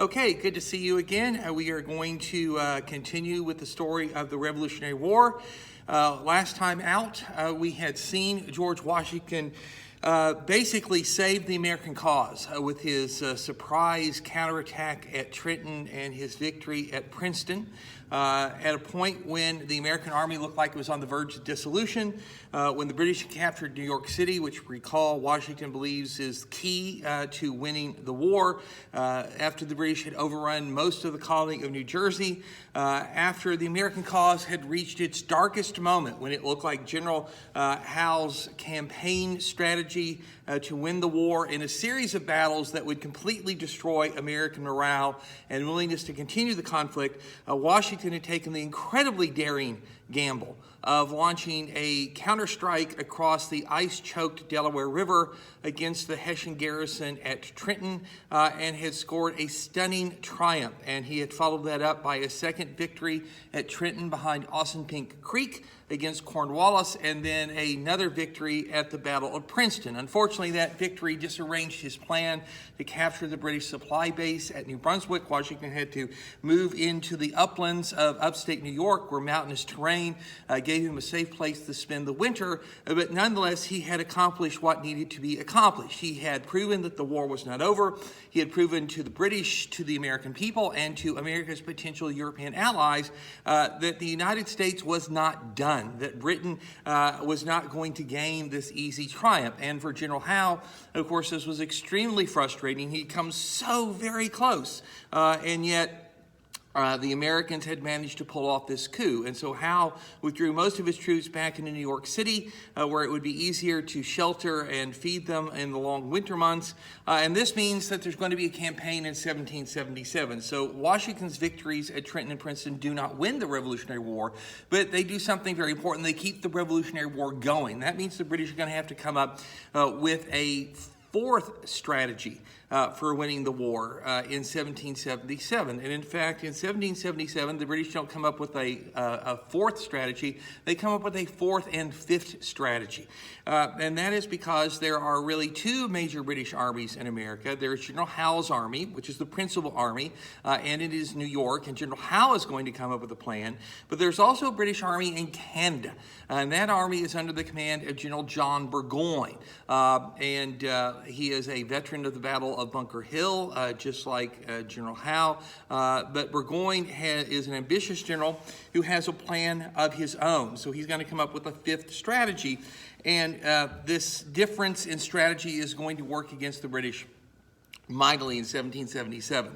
Okay, good to see you again. We are going to continue with the story of the Revolutionary War. Last time out, we had seen George Washington basically save the American cause with his surprise counterattack at Trenton and his victory at Princeton. At a point when the American army looked like it was on the verge of dissolution, when the British captured New York City, which recall Washington believes is key to winning the war, after the British had overrun most of the colony of New Jersey, after the American cause had reached its darkest moment when it looked like General Howe's campaign strategy to win the war in a series of battles that would completely destroy American morale and willingness to continue the conflict, Washington had taken the incredibly daring gamble of launching a counterstrike across the ice-choked Delaware River against the Hessian garrison at Trenton and had scored a stunning triumph. And he had followed that up by a second victory at Trenton behind Assunpink Creek against Cornwallis, and then another victory at the Battle of Princeton. Unfortunately, that victory disarranged his plan to capture the British supply base at New Brunswick. Washington had to move into the uplands of upstate New York, where mountainous terrain gave him a safe place to spend the winter, but nonetheless, he had accomplished what needed to be accomplished. He had proven that the war was not over. He had proven to the British, to the American people, and to America's potential European allies that the United States was not done, that Britain was not going to gain this easy triumph. And for General Howe, of course, this was extremely frustrating. He comes so very close, and yet the Americans had managed to pull off this coup. And so Howe withdrew most of his troops back into New York City, where it would be easier to shelter and feed them in the long winter months. And this means that there's going to be a campaign in 1777. So Washington's victories at Trenton and Princeton do not win the Revolutionary War, but they do something very important. They keep the Revolutionary War going. That means the British are going to have to come up with a fourth strategy for winning the war in 1777. And in fact, in 1777, the British don't come up with a fourth strategy. They come up with a fourth and fifth strategy. And that is because there are really two major British armies in America. There's General Howe's army, which is the principal army, and it is New York, and General Howe is going to come up with a plan. But there's also a British army in Canada, and that army is under the command of General John Burgoyne. And he is a veteran of the Battle of Bunker Hill, just like General Howe. But Burgoyne is an ambitious general who has a plan of his own. So he's going to come up with a fifth strategy. And this difference in strategy is going to work against the British mightily in 1777.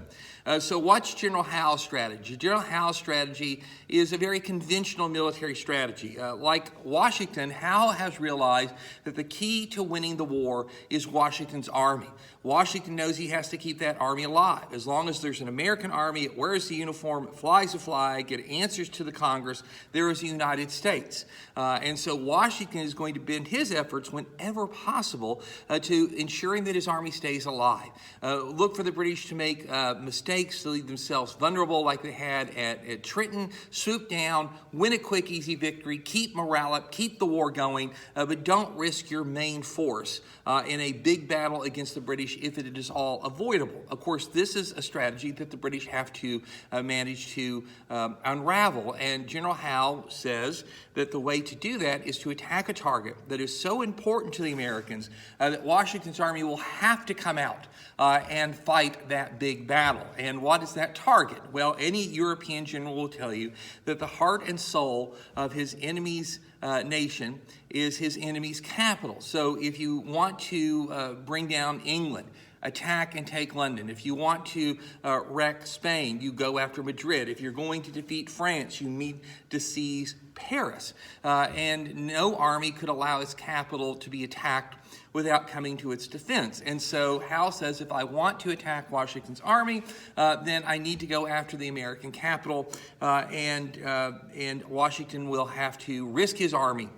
So what's General Howe's strategy? General Howe's strategy is a very conventional military strategy. Like Washington, Howe has realized that the key to winning the war is Washington's army. Washington knows he has to keep that army alive. As long as there's an American army, it wears the uniform, it flies the flag, it answers to the Congress, there is the United States. And so Washington is going to bend his efforts whenever possible to ensuring that his army stays alive. Look for the British to make mistakes, to leave themselves vulnerable like they had at Trenton, swoop down, win a quick, easy victory, keep morale up, keep the war going, but don't risk your main force in a big battle against the British if it is all avoidable. Of course, this is a strategy that the British have to manage to unravel, and General Howe says that the way to do that is to attack a target that is so important to the Americans that Washington's army will have to come out and fight that big battle. And what is that target? Well, any European general will tell you that the heart and soul of his enemy's nation is his enemy's capital. So if you want to bring down England, attack and take London. If you want to wreck Spain, you go after Madrid. If you're going to defeat France, you need to seize Paris. And no army could allow its capital to be attacked without coming to its defense. And so Howe says, if I want to attack Washington's army, then I need to go after the American capital, and Washington will have to risk his army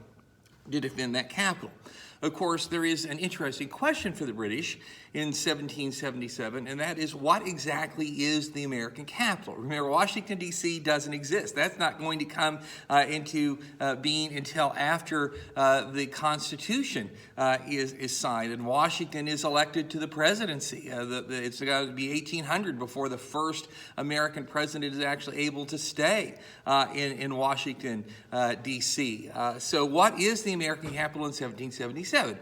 to defend that capital. Of course, there is an interesting question for the British, in 1777, and that is, what exactly is the American capital? Remember, Washington, D.C. doesn't exist. That's not going to come into being until after the Constitution is signed, and Washington is elected to the presidency. It's got to be 1800 before the first American president is actually able to stay in Washington, D.C. So what is the American capital in 1777?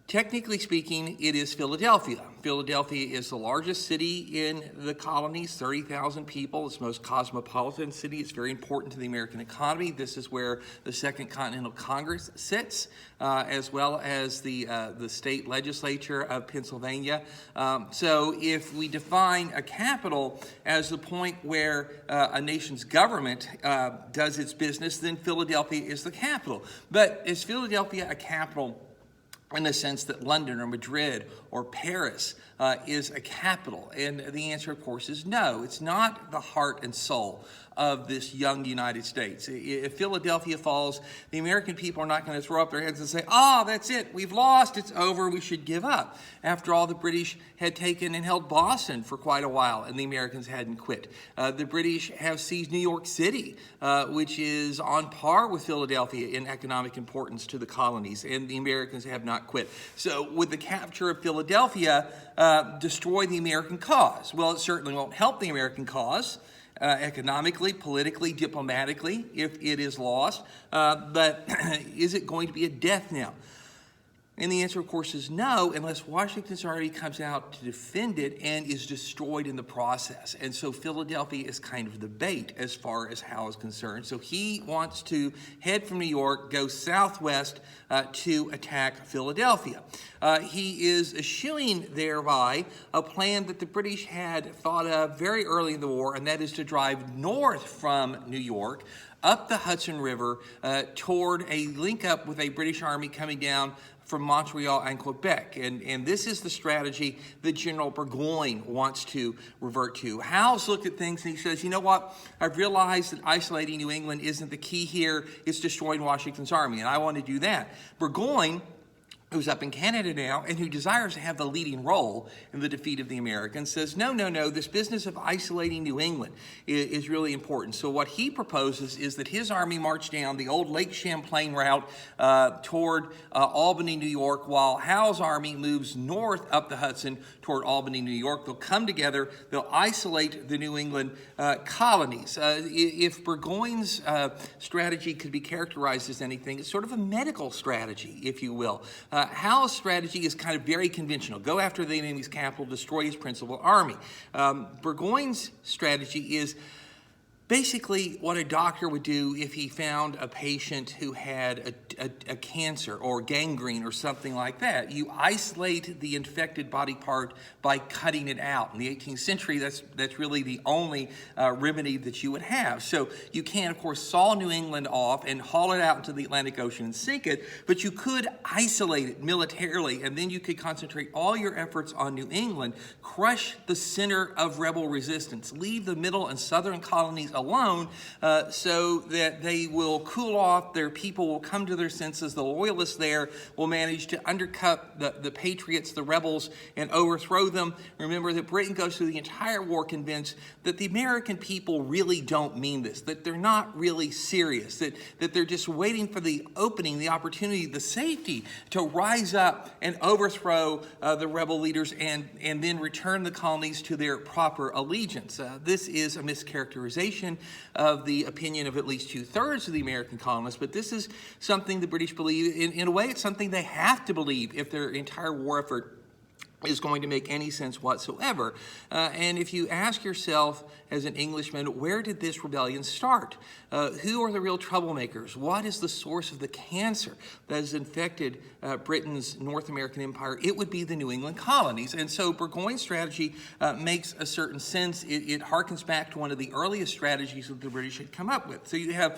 Technically speaking, it is Philadelphia. Philadelphia is the largest city in the colonies, 30,000 people. It's the most cosmopolitan city. It's very important to the American economy. This is where the Second Continental Congress sits, as well as the state legislature of Pennsylvania. So if we define a capital as the point where a nation's government does its business, then Philadelphia is the capital. But is Philadelphia a capital in the sense that London or Madrid or Paris is a capital? And the answer, of course, is no. It's not the heart and soul of this young United States. If Philadelphia falls, the American people are not going to throw up their heads and say, "Oh, that's it, we've lost, it's over, we should give up." After all, the British had taken and held Boston for quite a while, and the Americans hadn't quit. The British have seized New York City, which is on par with Philadelphia in economic importance to the colonies, and the Americans have not quit. So would the capture of Philadelphia destroy the American cause? Well, it certainly won't help the American cause economically, politically, diplomatically, if it is lost. But is it going to be a death knell? And the answer, of course, is no, unless Washington's already comes out to defend it and is destroyed in the process. And so Philadelphia is kind of the bait as far as Howe is concerned. So he wants to head from New York, go southwest to attack Philadelphia. He is eschewing thereby a plan that the British had thought of very early in the war, and that is to drive north from New York, up the Hudson River, toward a link-up with a British army coming down from Montreal and Quebec. And this is the strategy that General Burgoyne wants to revert to. Howe's looked at things and he says, you know what, I've realized that isolating New England isn't the key here, it's destroying Washington's army, and I want to do that. Burgoyne, who's up in Canada now and who desires to have the leading role in the defeat of the Americans, says, no, this business of isolating New England is really important. So what he proposes is that his army march down the old Lake Champlain route toward Albany, New York, while Howe's army moves north up the Hudson toward Albany, New York. They'll come together, they'll isolate the New England colonies. If Burgoyne's strategy could be characterized as anything, it's sort of a medical strategy, if you will. Howe's strategy is kind of very conventional. Go after the enemy's capital, destroy his principal army. Burgoyne's strategy is basically what a doctor would do if he found a patient who had a cancer or gangrene or something like that. You isolate the infected body part by cutting it out. In the 18th century, that's really the only remedy that you would have. So you can, of course, saw New England off and haul it out into the Atlantic Ocean and sink it, but you could isolate it militarily, and then you could concentrate all your efforts on New England, crush the center of rebel resistance, leave the middle and southern colonies alone so that they will cool off, their people will come to their senses, the loyalists there will manage to undercut the patriots, the rebels, and overthrow them. Remember that Britain goes through the entire war convinced that the American people really don't mean this, that they're not really serious, that they're just waiting for the opening, the opportunity, the safety to rise up and overthrow the rebel leaders and then return the colonies to their proper allegiance. This is a mischaracterization of the opinion of at least 2/3 of the American colonists, but this is something the British believe. In a way, it's something they have to believe if their entire war effort is going to make any sense whatsoever. And if you ask yourself as an Englishman, where did this rebellion start? Who are the real troublemakers? What is the source of the cancer that has infected Britain's North American empire? It would be the New England colonies. And so Burgoyne's strategy makes a certain sense. It harkens back to one of the earliest strategies that the British had come up with. So you have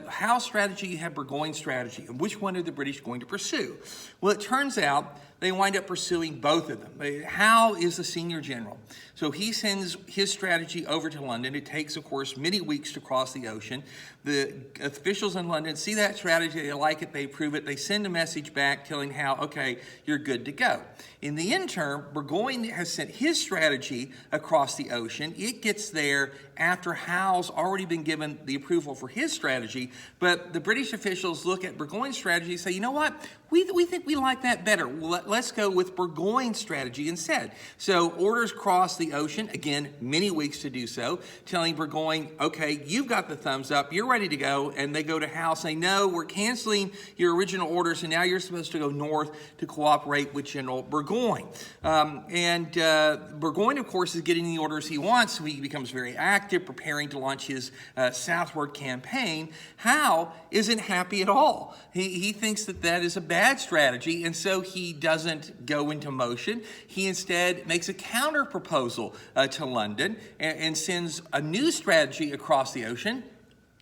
Howe's strategy, you have Burgoyne's strategy. And which one are the British going to pursue? Well, it turns out they wind up pursuing both of them. Howe is the senior general. So he sends his strategy over to London. It takes, of course, many weeks to cross the ocean. The officials in London see that strategy, they like it, they approve it, they send a message back telling Howe, okay, you're good to go. In the interim, Burgoyne has sent his strategy across the ocean. It gets there after Howe's already been given the approval for his strategy, but the British officials look at Burgoyne's strategy and say, you know what, we think we like that better. Let's go with Burgoyne's strategy instead. So orders cross the ocean, again, many weeks to do so, telling Burgoyne, okay, you've got the thumbs up, you're ready to go, and they go to Howe saying, no, we're canceling your original orders, and now you're supposed to go north to cooperate with General Burgoyne. Burgoyne, of course, is getting the orders he wants, so he becomes very active, preparing to launch his southward campaign. Howe isn't happy at all. He thinks that is a bad strategy, and so he doesn't go into motion. He instead makes a counter proposal to London and sends a new strategy across the ocean,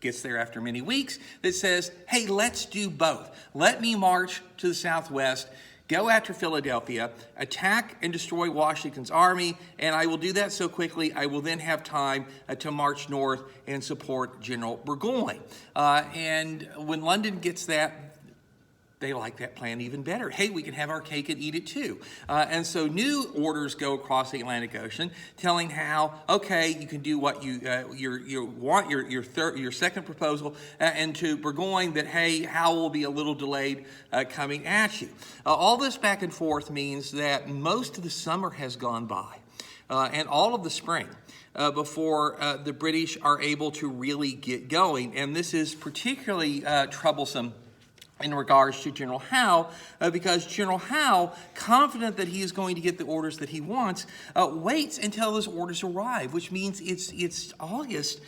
gets there after many weeks, that says, hey, let's do both. Let me march to the southwest, go after Philadelphia, attack and destroy Washington's army, and I will do that so quickly I will then have time to march north and support General Burgoyne. And when London gets that, they like that plan even better. Hey, we can have our cake and eat it too. And so new orders go across the Atlantic Ocean, telling Howe, okay, you can do what you want, your second proposal, and to Burgoyne that, hey, Howe will be a little delayed coming at you. All this back and forth means that most of the summer has gone by, and all of the spring. Before the British are able to really get going. And this is particularly troublesome in regards to General Howe, because General Howe, confident that he is going to get the orders that he wants, waits until those orders arrive, which means it's August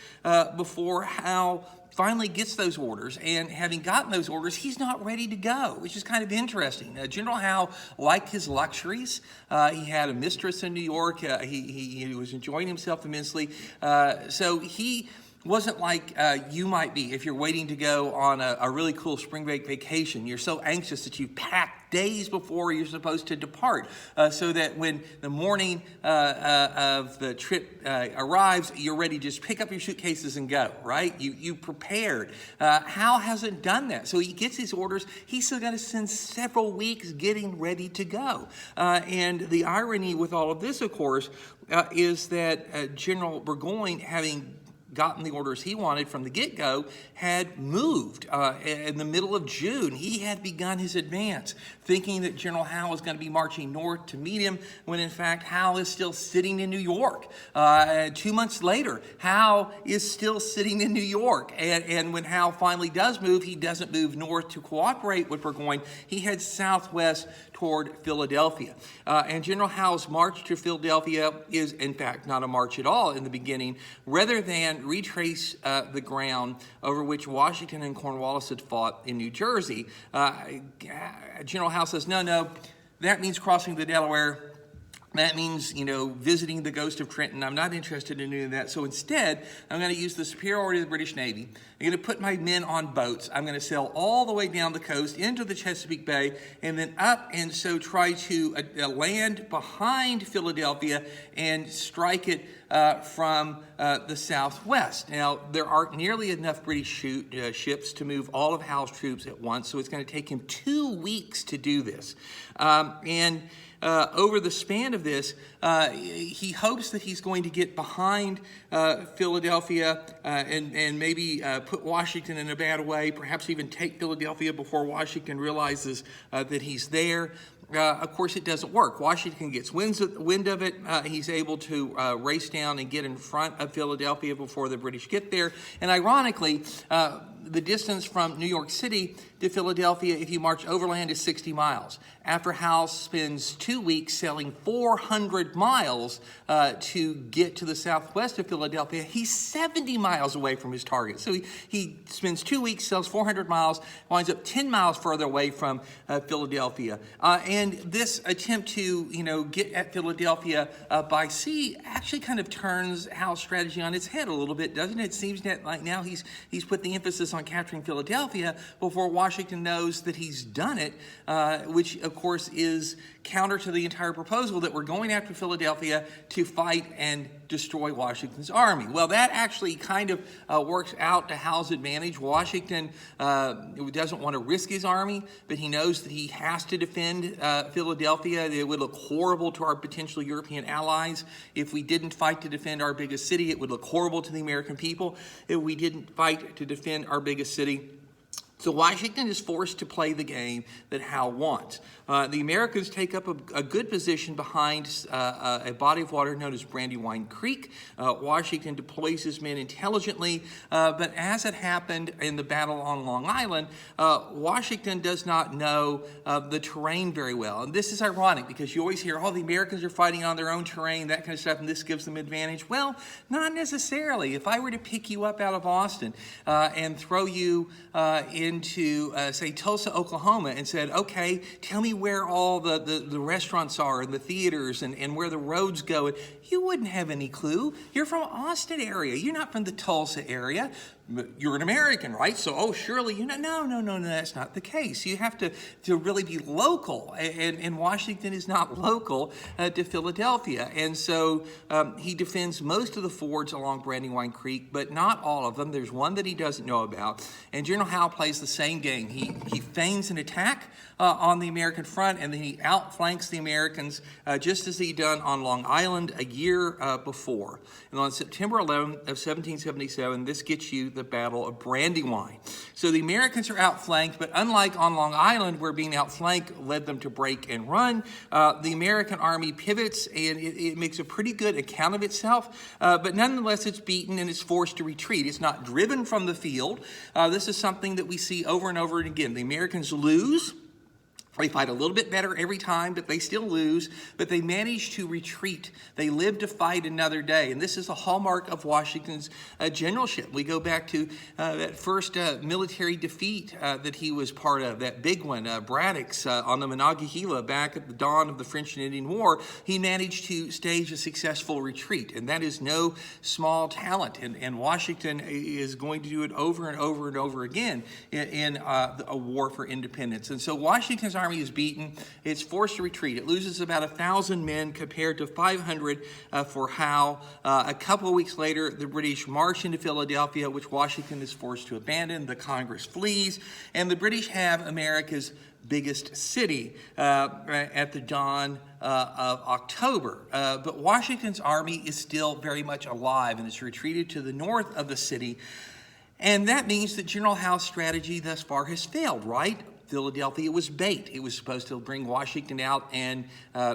before Howe finally gets those orders, and having gotten those orders, he's not ready to go, which is kind of interesting. General Howe liked his luxuries. He had a mistress in New York. He was enjoying himself immensely. So he wasn't like you might be if you're waiting to go on a really cool spring break vacation. You're so anxious that you pack days before you're supposed to depart, so that when the morning of the trip arrives, you're ready to just pick up your suitcases and go, right? You prepared. Howe hasn't done that. So he gets these orders. He's still got to spend several weeks getting ready to go. And the irony with all of this, of course, is that General Burgoyne, having gotten the orders he wanted from the get-go, had moved in the middle of June. He had begun his advance, thinking that General Howe was going to be marching north to meet him, when in fact Howe is still sitting in New York. 2 months later, Howe is still sitting in New York. And when Howe finally does move, he doesn't move north to cooperate with Burgoyne. He heads southwest toward Philadelphia. And General Howe's march to Philadelphia is, in fact, not a march at all in the beginning, rather than retrace the ground over which Washington and Cornwallis had fought in New Jersey. General Howe says, no, that means crossing the Delaware. That means, visiting the ghost of Trenton. I'm not interested in doing that. So instead, I'm going to use the superiority of the British Navy. I'm going to put my men on boats. I'm going to sail all the way down the coast into the Chesapeake Bay and then up, and so try to land behind Philadelphia and strike it from the southwest. Now, there aren't nearly enough British ships to move all of Howe's troops at once, so it's going to take him 2 weeks to do this. Over the span of this, he hopes that he's going to get behind Philadelphia and maybe put Washington in a bad way, perhaps even take Philadelphia before Washington realizes that he's there. Of course, it doesn't work. Washington gets wind of it. He's able to race down and get in front of Philadelphia before the British get there. And ironically, the distance from New York City to Philadelphia, if you march overland, is 60 miles. After Howe spends 2 weeks sailing 400 miles to get to the southwest of Philadelphia, he's 70 miles away from his target. So he spends 2 weeks, sails 400 miles, winds up 10 miles further away from Philadelphia. And this attempt to, get at Philadelphia by sea actually kind of turns Howe's strategy on its head a little bit, doesn't it? It seems that like now he's put the emphasis focus on capturing Philadelphia before Washington knows that he's done it, which, of course, is counter to the entire proposal that we're going after Philadelphia to fight and destroy Washington's army. Well, that actually kind of works out to Howe's advantage. Washington doesn't want to risk his army, but he knows that he has to defend Philadelphia. It would look horrible to our potential European allies if we didn't fight to defend our biggest city. It would look horrible to the American people if we didn't fight to defend our biggest city. So Washington is forced to play the game that Howe wants. The Americans take up a good position behind a body of water known as Brandywine Creek. Washington deploys his men intelligently, but as it happened in the battle on Long Island, Washington does not know the terrain very well. And this is ironic because you always hear, oh, the Americans are fighting on their own terrain, that kind of stuff, and this gives them advantage. Well, not necessarily. If I were to pick you up out of Austin and throw you into, say, Tulsa, Oklahoma, and said, okay, tell me where all the restaurants are and the theaters and where the roads go, you wouldn't have any clue. You're from Austin area. You're not from the Tulsa area. You're an American, right? So, oh, surely you know. No, that's not the case. You have to really be local, and Washington is not local to Philadelphia. And so he defends most of the fords along Brandywine Creek, but not all of them. There's one that he doesn't know about. And General Howe plays the same game. He feigns an attack on the American front, and then he outflanks the Americans just as he'd done on Long Island a year before. And on September 11th of 1777, this gets you the Battle of Brandywine. So the Americans are outflanked, but unlike on Long Island, where being outflanked led them to break and run, the American army pivots, and it makes a pretty good account of itself, but nonetheless it's beaten and it's forced to retreat. It's not driven from the field. This is something that we see over and over again. The Americans lose. They fight a little bit better every time, but they still lose. But they manage to retreat. They live to fight another day. And this is a hallmark of Washington's generalship. We go back to that first military defeat that he was part of, that big one, Braddock's on the Monongahela back at the dawn of the French and Indian War. He managed to stage a successful retreat. And that is no small talent. And Washington is going to do it over and over and over again in a war for independence. And so Washington's army is beaten. It's forced to retreat. It loses about 1,000 men compared to 500 for Howe. A couple of weeks later, the British march into Philadelphia, which Washington is forced to abandon. The Congress flees, and the British have America's biggest city at the dawn of October. But Washington's army is still very much alive, and it's retreated to the north of the city. And that means that General Howe's strategy thus far has failed, right? Philadelphia was bait. It was supposed to bring Washington out and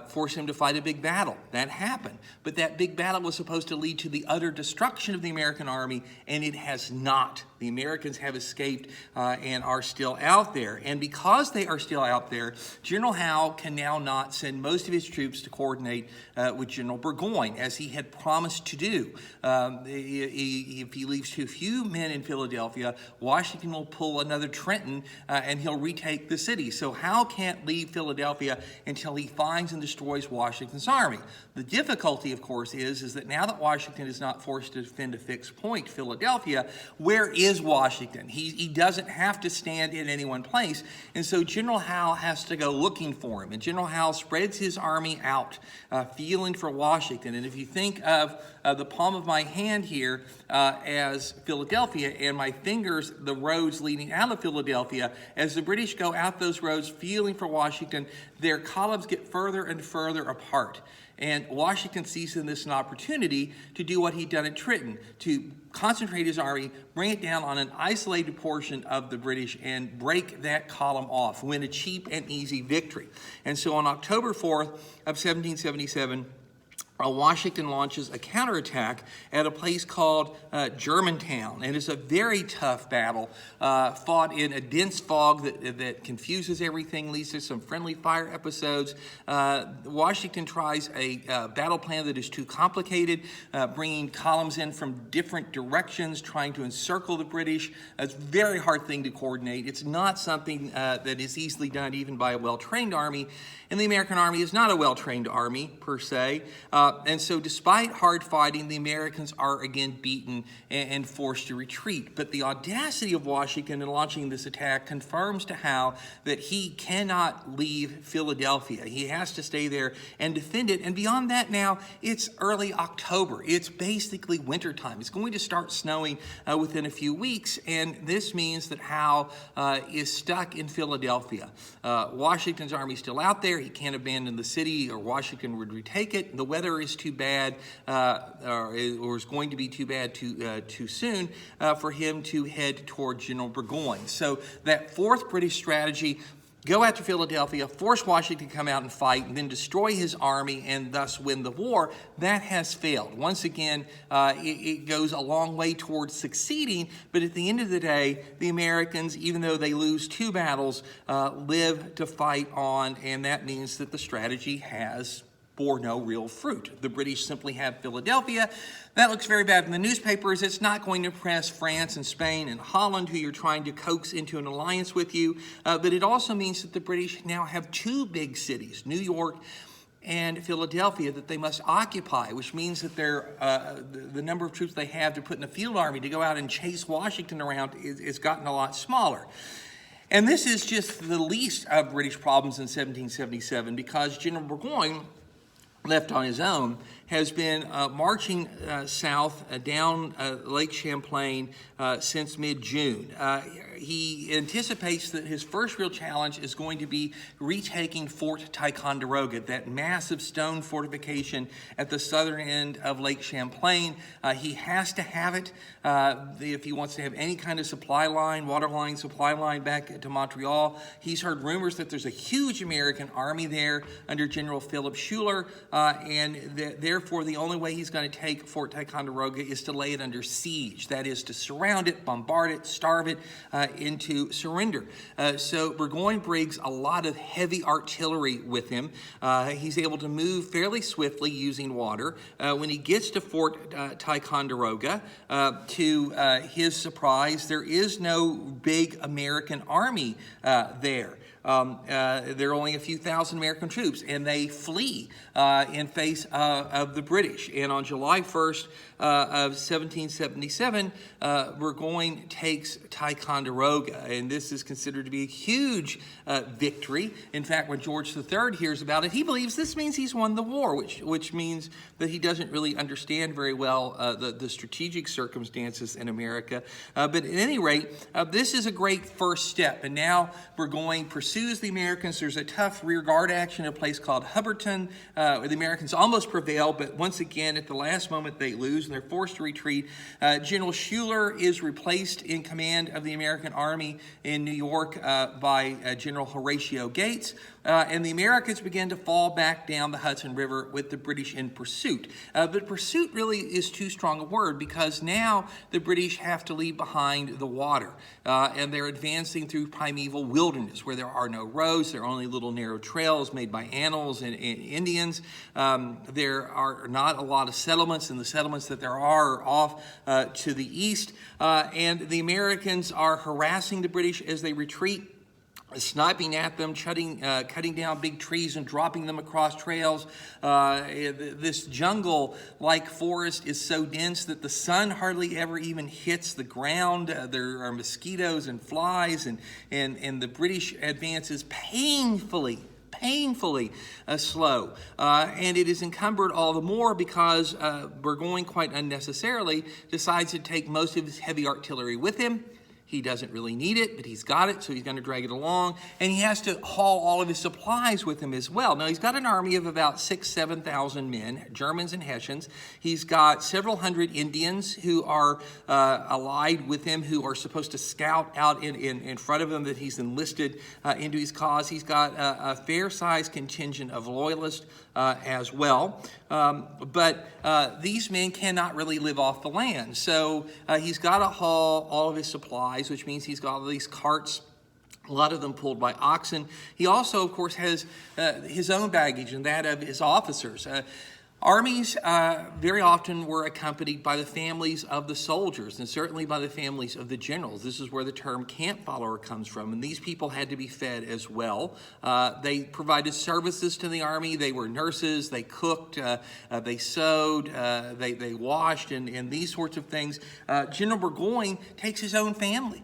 force him to fight a big battle. That happened. But that big battle was supposed to lead to the utter destruction of the American army, and it has not. The Americans have escaped and are still out there. And because they are still out there, General Howe can now not send most of his troops to coordinate with General Burgoyne, as he had promised to do. If he leaves too few men in Philadelphia, Washington will pull another Trenton and he'll retake the city. So Howe can't leave Philadelphia until he finds and destroys Washington's army. The difficulty, of course, is that now that Washington is not forced to defend a fixed point, Philadelphia, where is Washington? He doesn't have to stand in any one place, and so General Howe has to go looking for him. And General Howe spreads his army out, feeling for Washington. And if you think of the palm of my hand here as Philadelphia, and my fingers the roads leading out of Philadelphia, as the British go out those roads feeling for Washington, their columns get further and further apart. And Washington sees in this an opportunity to do what he'd done at Trenton, to concentrate his army, bring it down on an isolated portion of the British, and break that column off, win a cheap and easy victory. And so on October 4th of 1777, Washington launches a counterattack at a place called Germantown. And it's a very tough battle, fought in a dense fog that confuses everything, leads to some friendly fire episodes. Washington tries a battle plan that is too complicated, bringing columns in from different directions, trying to encircle the British. It's a very hard thing to coordinate. It's not something that is easily done even by a well-trained army. And the American army is not a well-trained army, per se. And so despite hard fighting, the Americans are again beaten and forced to retreat. But the audacity of Washington in launching this attack confirms to Howe that he cannot leave Philadelphia. He has to stay there and defend it. And beyond that now, it's early October. It's basically wintertime. It's going to start snowing within a few weeks, and this means that Howe is stuck in Philadelphia. Washington's army is still out there. He can't abandon the city, or Washington would retake it. The weather is too bad, or is going to be too bad too soon for him to head toward General Burgoyne. So that fourth British strategy: go after Philadelphia, force Washington to come out and fight, and then destroy his army and thus win the war. That has failed. Once again, it goes a long way towards succeeding, but at the end of the day, the Americans, even though they lose 2 battles, live to fight on, and that means that the strategy has bore no real fruit. The British simply have Philadelphia. That looks very bad in the newspapers. It's not going to impress France and Spain and Holland, who you're trying to coax into an alliance with you. But it also means that the British now have 2 big cities, New York and Philadelphia, that they must occupy, which means that the number of troops they have to put in a field army to go out and chase Washington around is gotten a lot smaller. And this is just the least of British problems in 1777, because General Burgoyne, left on his own, has been marching south down Lake Champlain since mid-June. He anticipates that his first real challenge is going to be retaking Fort Ticonderoga, that massive stone fortification at the southern end of Lake Champlain. He has to have it if he wants to have any kind of supply line, water line, supply line back to Montreal. He's heard rumors that there's a huge American army there under General Philip Schuyler, and therefore the only way he's going to take Fort Ticonderoga is to lay it under siege. That is, to surround it, bombard it, starve it into surrender. So Burgoyne brings a lot of heavy artillery with him. He's able to move fairly swiftly using water. When he gets to Fort Ticonderoga, to his surprise, there is no big American army there. There are only a few thousand American troops, and they flee in face of the British. And on July 1st of 1777, Burgoyne takes Ticonderoga, and this is considered to be a huge victory. In fact, when George III hears about it, he believes this means he's won the war, which means that he doesn't really understand very well the strategic circumstances in America. But at any rate, this is a great first step, and now Burgoyne pursues the Americans. There's a tough rear guard action at a place called Hubbardton, where the Americans almost prevail, but once again, at the last moment, they lose, and they're forced to retreat. General Schuyler is replaced in command of the American Army in New York by General Horatio Gates, and the Americans begin to fall back down the Hudson River with the British in pursuit. But pursuit really is too strong a word, because now the British have to leave behind the water, and they're advancing through primeval wilderness where there are no roads. There are only little narrow trails made by animals and Indians. There are not a lot of settlements, and the settlements that there are off to the east. And the Americans are harassing the British as they retreat, sniping at them, cutting down big trees and dropping them across trails. This jungle-like forest is so dense that the sun hardly ever even hits the ground. There are mosquitoes and flies, and the British advance is painfully slow. And it is encumbered all the more because Burgoyne, quite unnecessarily, decides to take most of his heavy artillery with him. He doesn't really need it, but he's got it, so he's going to drag it along. And he has to haul all of his supplies with him as well. Now, he's got an army of about 7,000 men, Germans and Hessians. He's got several hundred Indians who are allied with him, who are supposed to scout out in front of him that he's enlisted into his cause. He's got a fair-sized contingent of loyalists as well. But these men cannot really live off the land. So he's got to haul all of his supplies, which means he's got all these carts, a lot of them pulled by oxen. He also, of course, has his own baggage and that of his officers. Armies very often were accompanied by the families of the soldiers, and certainly by the families of the generals. This is where the term camp follower comes from, and these people had to be fed as well. They provided services to the army. They were nurses, they cooked, they sewed, they washed, and these sorts of things. General Burgoyne takes his own family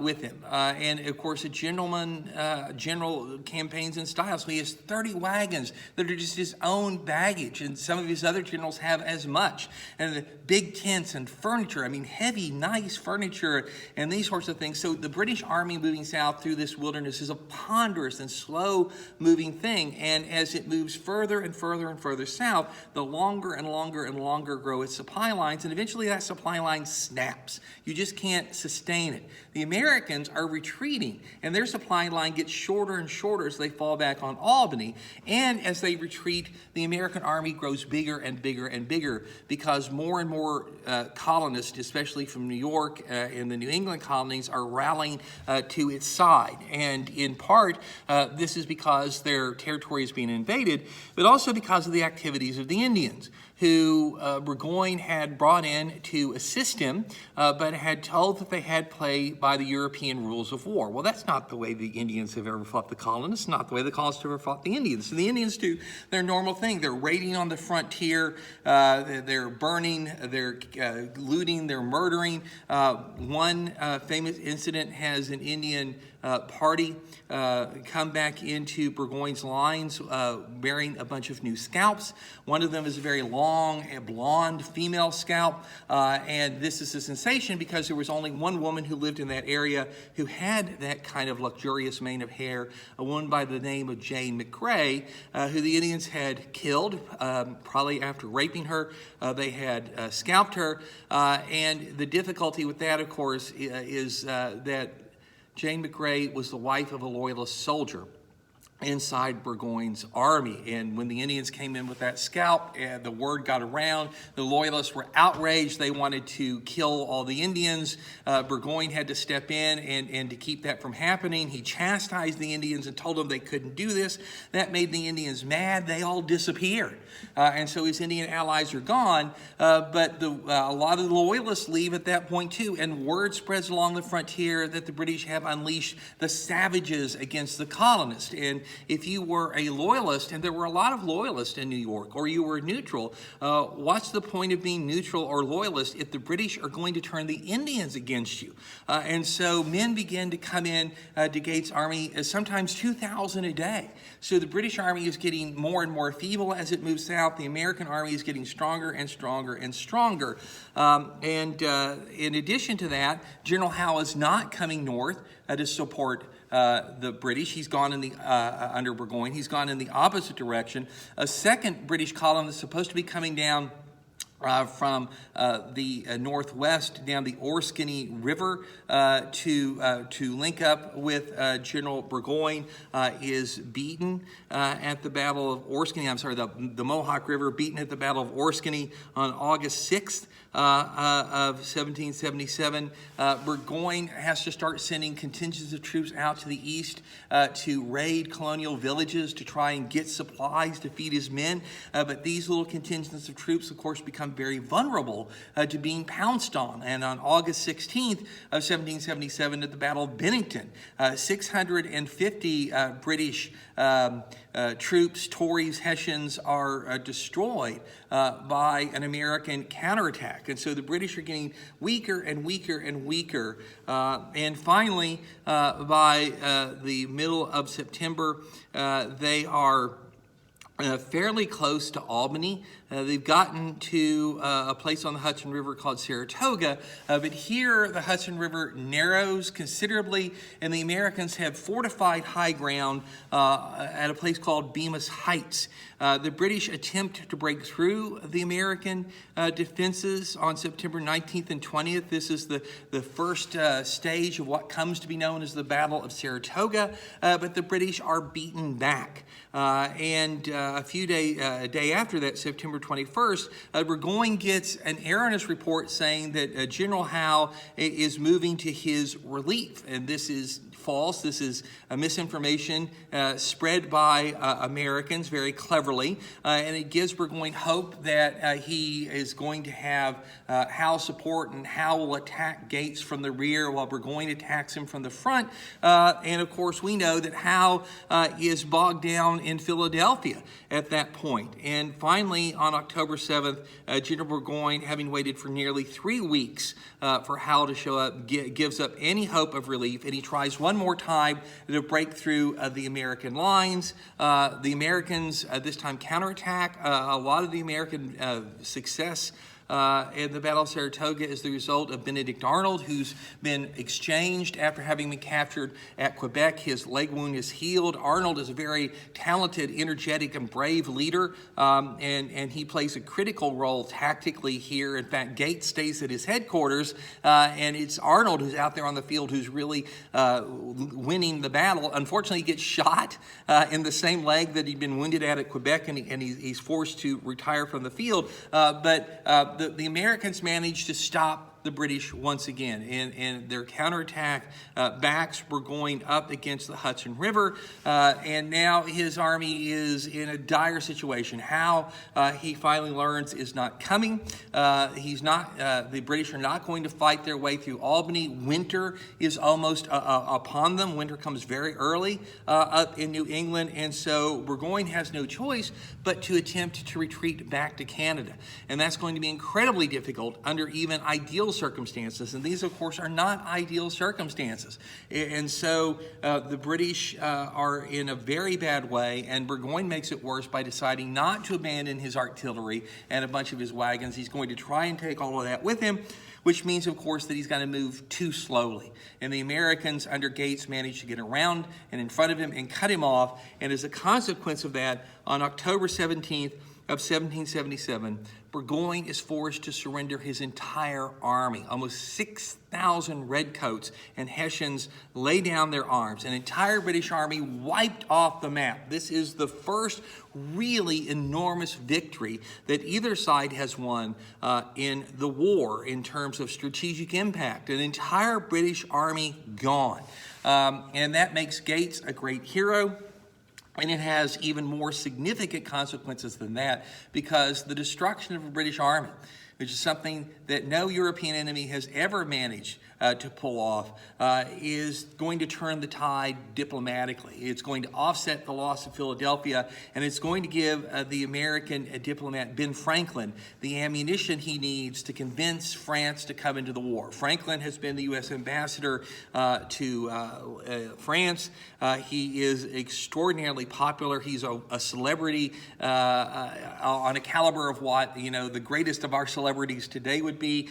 with him, and of course a general campaigns in style, so he has 30 wagons that are just his own baggage, and some of his other generals have as much. And the big tents and furniture, I mean, heavy, nice furniture and these sorts of things. So the British Army moving south through this wilderness is a ponderous and slow moving thing. And as it moves further and further and further south, the longer and longer and longer grow its supply lines. And eventually that supply line snaps. You just can't sustain it. The Americans are retreating, and their supply line gets shorter and shorter as they fall back on Albany. And as they retreat, the American army grows bigger and bigger and bigger because more and more colonists, especially from New York and the New England colonies, are rallying to its side. And in part, this is because their territory is being invaded, but also because of the activities of the Indians, who Burgoyne had brought in to assist him, but had told that they had played by the European rules of war. Well, that's not the way the Indians have ever fought the colonists, not the way the colonists have ever fought the Indians. So the Indians do their normal thing. They're raiding on the frontier, they're burning, they're looting, they're murdering. One famous incident has an Indian party come back into Burgoyne's lines bearing a bunch of new scalps. One of them is a very long, blonde female scalp, and this is a sensation because there was only one woman who lived in that area who had that kind of luxurious mane of hair, a woman by the name of Jane McCrae, who the Indians had killed, probably after raping her. They had scalped her, and the difficulty with that, of course, is that Jane McCrae was the wife of a loyalist soldier inside Burgoyne's army. And when the Indians came in with that scalp, the word got around. The loyalists were outraged. They wanted to kill all the Indians. Burgoyne had to step in and to keep that from happening. He chastised the Indians and told them they couldn't do this. That made the Indians mad. They all disappeared. And so his Indian allies are gone, but a lot of the loyalists leave at that point too, and word spreads along the frontier that the British have unleashed the savages against the colonists. And if you were a loyalist, and there were a lot of loyalists in New York, or you were neutral, what's the point of being neutral or loyalist if the British are going to turn the Indians against you? And so men began to come in to Gates' army, sometimes 2,000 a day. So the British army is getting more and more feeble as it moves south. The American army is getting stronger and stronger and stronger. And in addition to that, General Howe is not coming north to support the British. He's gone in the under Burgoyne. He's gone in the opposite direction. A second British column is supposed to be coming down from the northwest down the Orsini River to link up with General Burgoyne, is beaten at the Battle of Orsini. I'm sorry, the Mohawk River, beaten at the Battle of Orsini on August 6th. Of 1777, Burgoyne has to start sending contingents of troops out to the east to raid colonial villages to try and get supplies to feed his men. But these little contingents of troops, of course, become very vulnerable to being pounced on. And on August 16th of 1777, at the Battle of Bennington, 650 British troops, Tories, Hessians, are destroyed by an American counterattack. And so the British are getting weaker and weaker and weaker. And finally, by the middle of September, they are fairly close to Albany. They've gotten to a place on the Hudson River called Saratoga, but here the Hudson River narrows considerably, and the Americans have fortified high ground at a place called Bemis Heights. The British attempt to break through the American defenses on September 19th and 20th. This is the first stage of what comes to be known as the Battle of Saratoga, but the British are beaten back. And a day after that, September 21st, Burgoyne gets an erroneous report saying that General Howe is moving to his relief, and this is false. This is a misinformation spread by Americans very cleverly. early, and it gives Burgoyne hope that he is going to have Howe's support, and Howe will attack Gates from the rear while Burgoyne attacks him from the front. And of course, we know that Howe is bogged down in Philadelphia at that point. And finally, on October 7th, General Burgoyne, having waited for nearly 3 weeks for Howe to show up, gives up any hope of relief, and he tries one more time to break through the American lines. The Americans this time counterattack. A lot of the American success in the Battle of Saratoga is the result of Benedict Arnold, who's been exchanged after having been captured at Quebec. His leg wound is healed. Arnold is a very talented, energetic, and brave leader, and he plays a critical role tactically here. In fact, Gates stays at his headquarters, and it's Arnold who's out there on the field who's really winning the battle. Unfortunately, he gets shot in the same leg that he'd been wounded at Quebec, and he's forced to retire from the field. But the Americans managed to stop the British once again, and their counterattack backs were going up against the Hudson River, and now his army is in a dire situation. Howe, he finally learns, is not coming. The British are not going to fight their way through Albany. Winter is almost upon them. Winter comes very early up in New England, and so Burgoyne has no choice but to attempt to retreat back to Canada, and that's going to be incredibly difficult under even ideal circumstances, and these of course are not ideal circumstances, and so the British are in a very bad way, and Burgoyne makes it worse by deciding not to abandon his artillery and a bunch of his wagons. He's going to try and take all of that with him, which means of course that he's going to move too slowly, and the Americans under Gates managed to get around and in front of him and cut him off, and as a consequence of that, on October 17th of 1777, Burgoyne is forced to surrender his entire army. Almost 6,000 redcoats and Hessians lay down their arms. An entire British army wiped off the map. This is the first really enormous victory that either side has won in the war in terms of strategic impact. An entire British army gone. And that makes Gates a great hero. And it has even more significant consequences than that, because the destruction of a British army, which is something that no European enemy has ever managed to pull off, is going to turn the tide diplomatically. It's going to offset the loss of Philadelphia, and it's going to give the American diplomat Ben Franklin the ammunition he needs to convince France to come into the war. Franklin has been the U.S. ambassador to France. He is extraordinarily popular. He's a celebrity on a caliber of what the greatest of our celebrities today would be.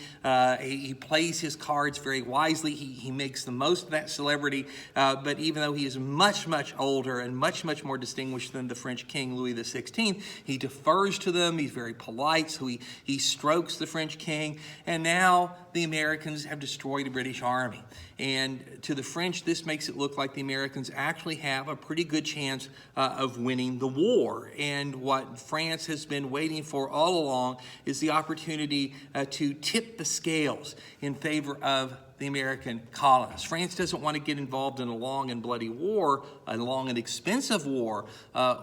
He plays his cards very wisely. He makes the most of that celebrity, but even though he is much, much older and much, much more distinguished than the French king, Louis XVI, he defers to them. He's very polite, so he strokes the French king, and now the Americans have destroyed the British army. And to the French, this makes it look like the Americans actually have a pretty good chance of winning the war. And what France has been waiting for all along is the opportunity to tip the scales in favor of the American colonists. France doesn't want to get involved in a long and bloody war, a long and expensive war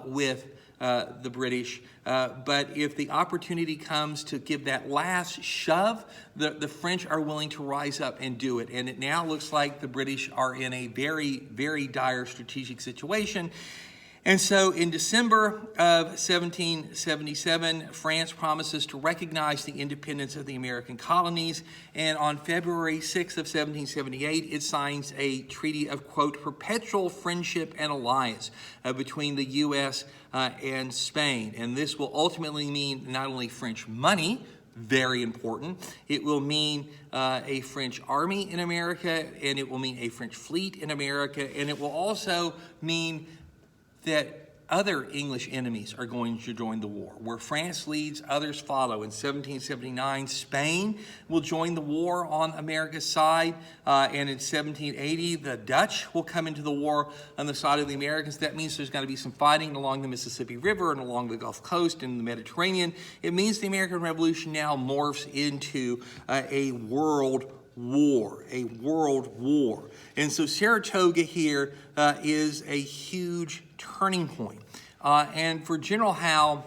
with the British, but if the opportunity comes to give that last shove, the French are willing to rise up and do it. And it now looks like the British are in a very, very dire strategic situation. And so in December of 1777, France promises to recognize the independence of the American colonies, and on February 6th of 1778, it signs a treaty of, quote, perpetual friendship and alliance between the U.S. And Spain. And this will ultimately mean not only French money, very important, it will mean a French army in America, and it will mean a French fleet in America, and it will also mean that other English enemies are going to join the war. Where France leads, others follow. In 1779, Spain will join the war on America's side, and in 1780, the Dutch will come into the war on the side of the Americans. That means there's going to be some fighting along the Mississippi River and along the Gulf Coast and the Mediterranean. It means the American Revolution now morphs into a world war. And so Saratoga here is a huge turning point And for General Howe,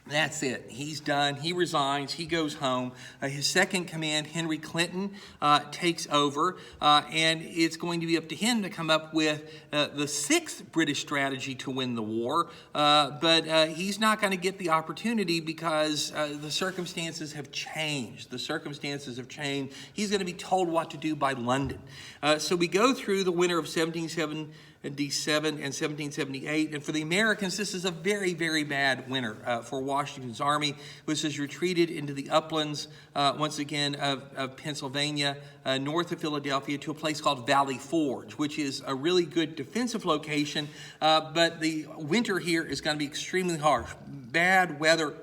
that's it. He's done. He resigns. He goes home. His second command, Henry Clinton, takes over, and it's going to be up to him to come up with the sixth British strategy to win the war. But he's not going to get the opportunity because the circumstances have changed. The circumstances have changed. He's going to be told what to do by London. So we go through the winter of 1777 and 1778, and for the Americans, this is a very, very bad winter for Washington's army, which has retreated into the uplands, once again, of Pennsylvania, north of Philadelphia, to a place called Valley Forge, which is a really good defensive location, but the winter here is going to be extremely harsh. Bad weather,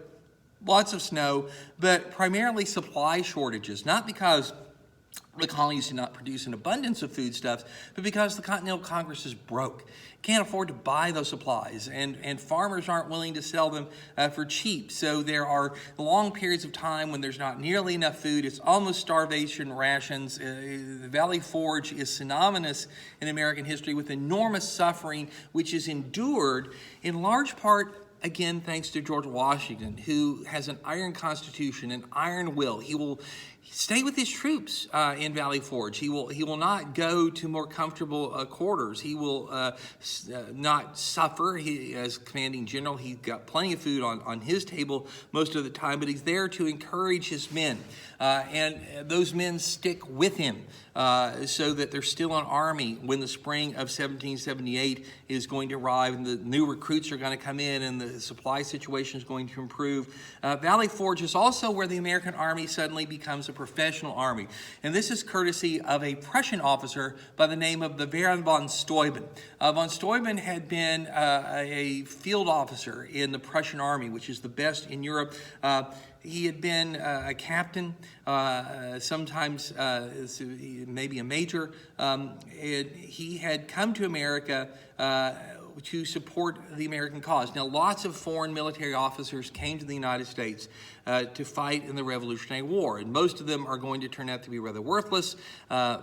lots of snow, but primarily supply shortages, not because the colonies do not produce an abundance of foodstuffs, but because the Continental Congress is broke. Can't afford to buy those supplies, and farmers aren't willing to sell them for cheap. So there are long periods of time when there's not nearly enough food. It's almost starvation rations. The Valley Forge is synonymous in American history with enormous suffering, which is endured in large part, again, thanks to George Washington, who has an iron constitution, an iron will. He will stay with his troops in Valley Forge. He will not go to more comfortable quarters. He will not suffer. He, as commanding general, he's got plenty of food on his table most of the time, but he's there to encourage his men. And those men stick with him so that they're still an army when the spring of 1778 is going to arrive and the new recruits are going to come in and the supply situation is going to improve. Valley Forge is also where the American army suddenly becomes a professional army. And this is courtesy of a Prussian officer by the name of the Baron von Steuben. Von Steuben had been a field officer in the Prussian army, which is the best in Europe. He had been a captain, sometimes maybe a major. He had come to America to support the American cause. Now, lots of foreign military officers came to the United States to fight in the Revolutionary War, and most of them are going to turn out to be rather worthless,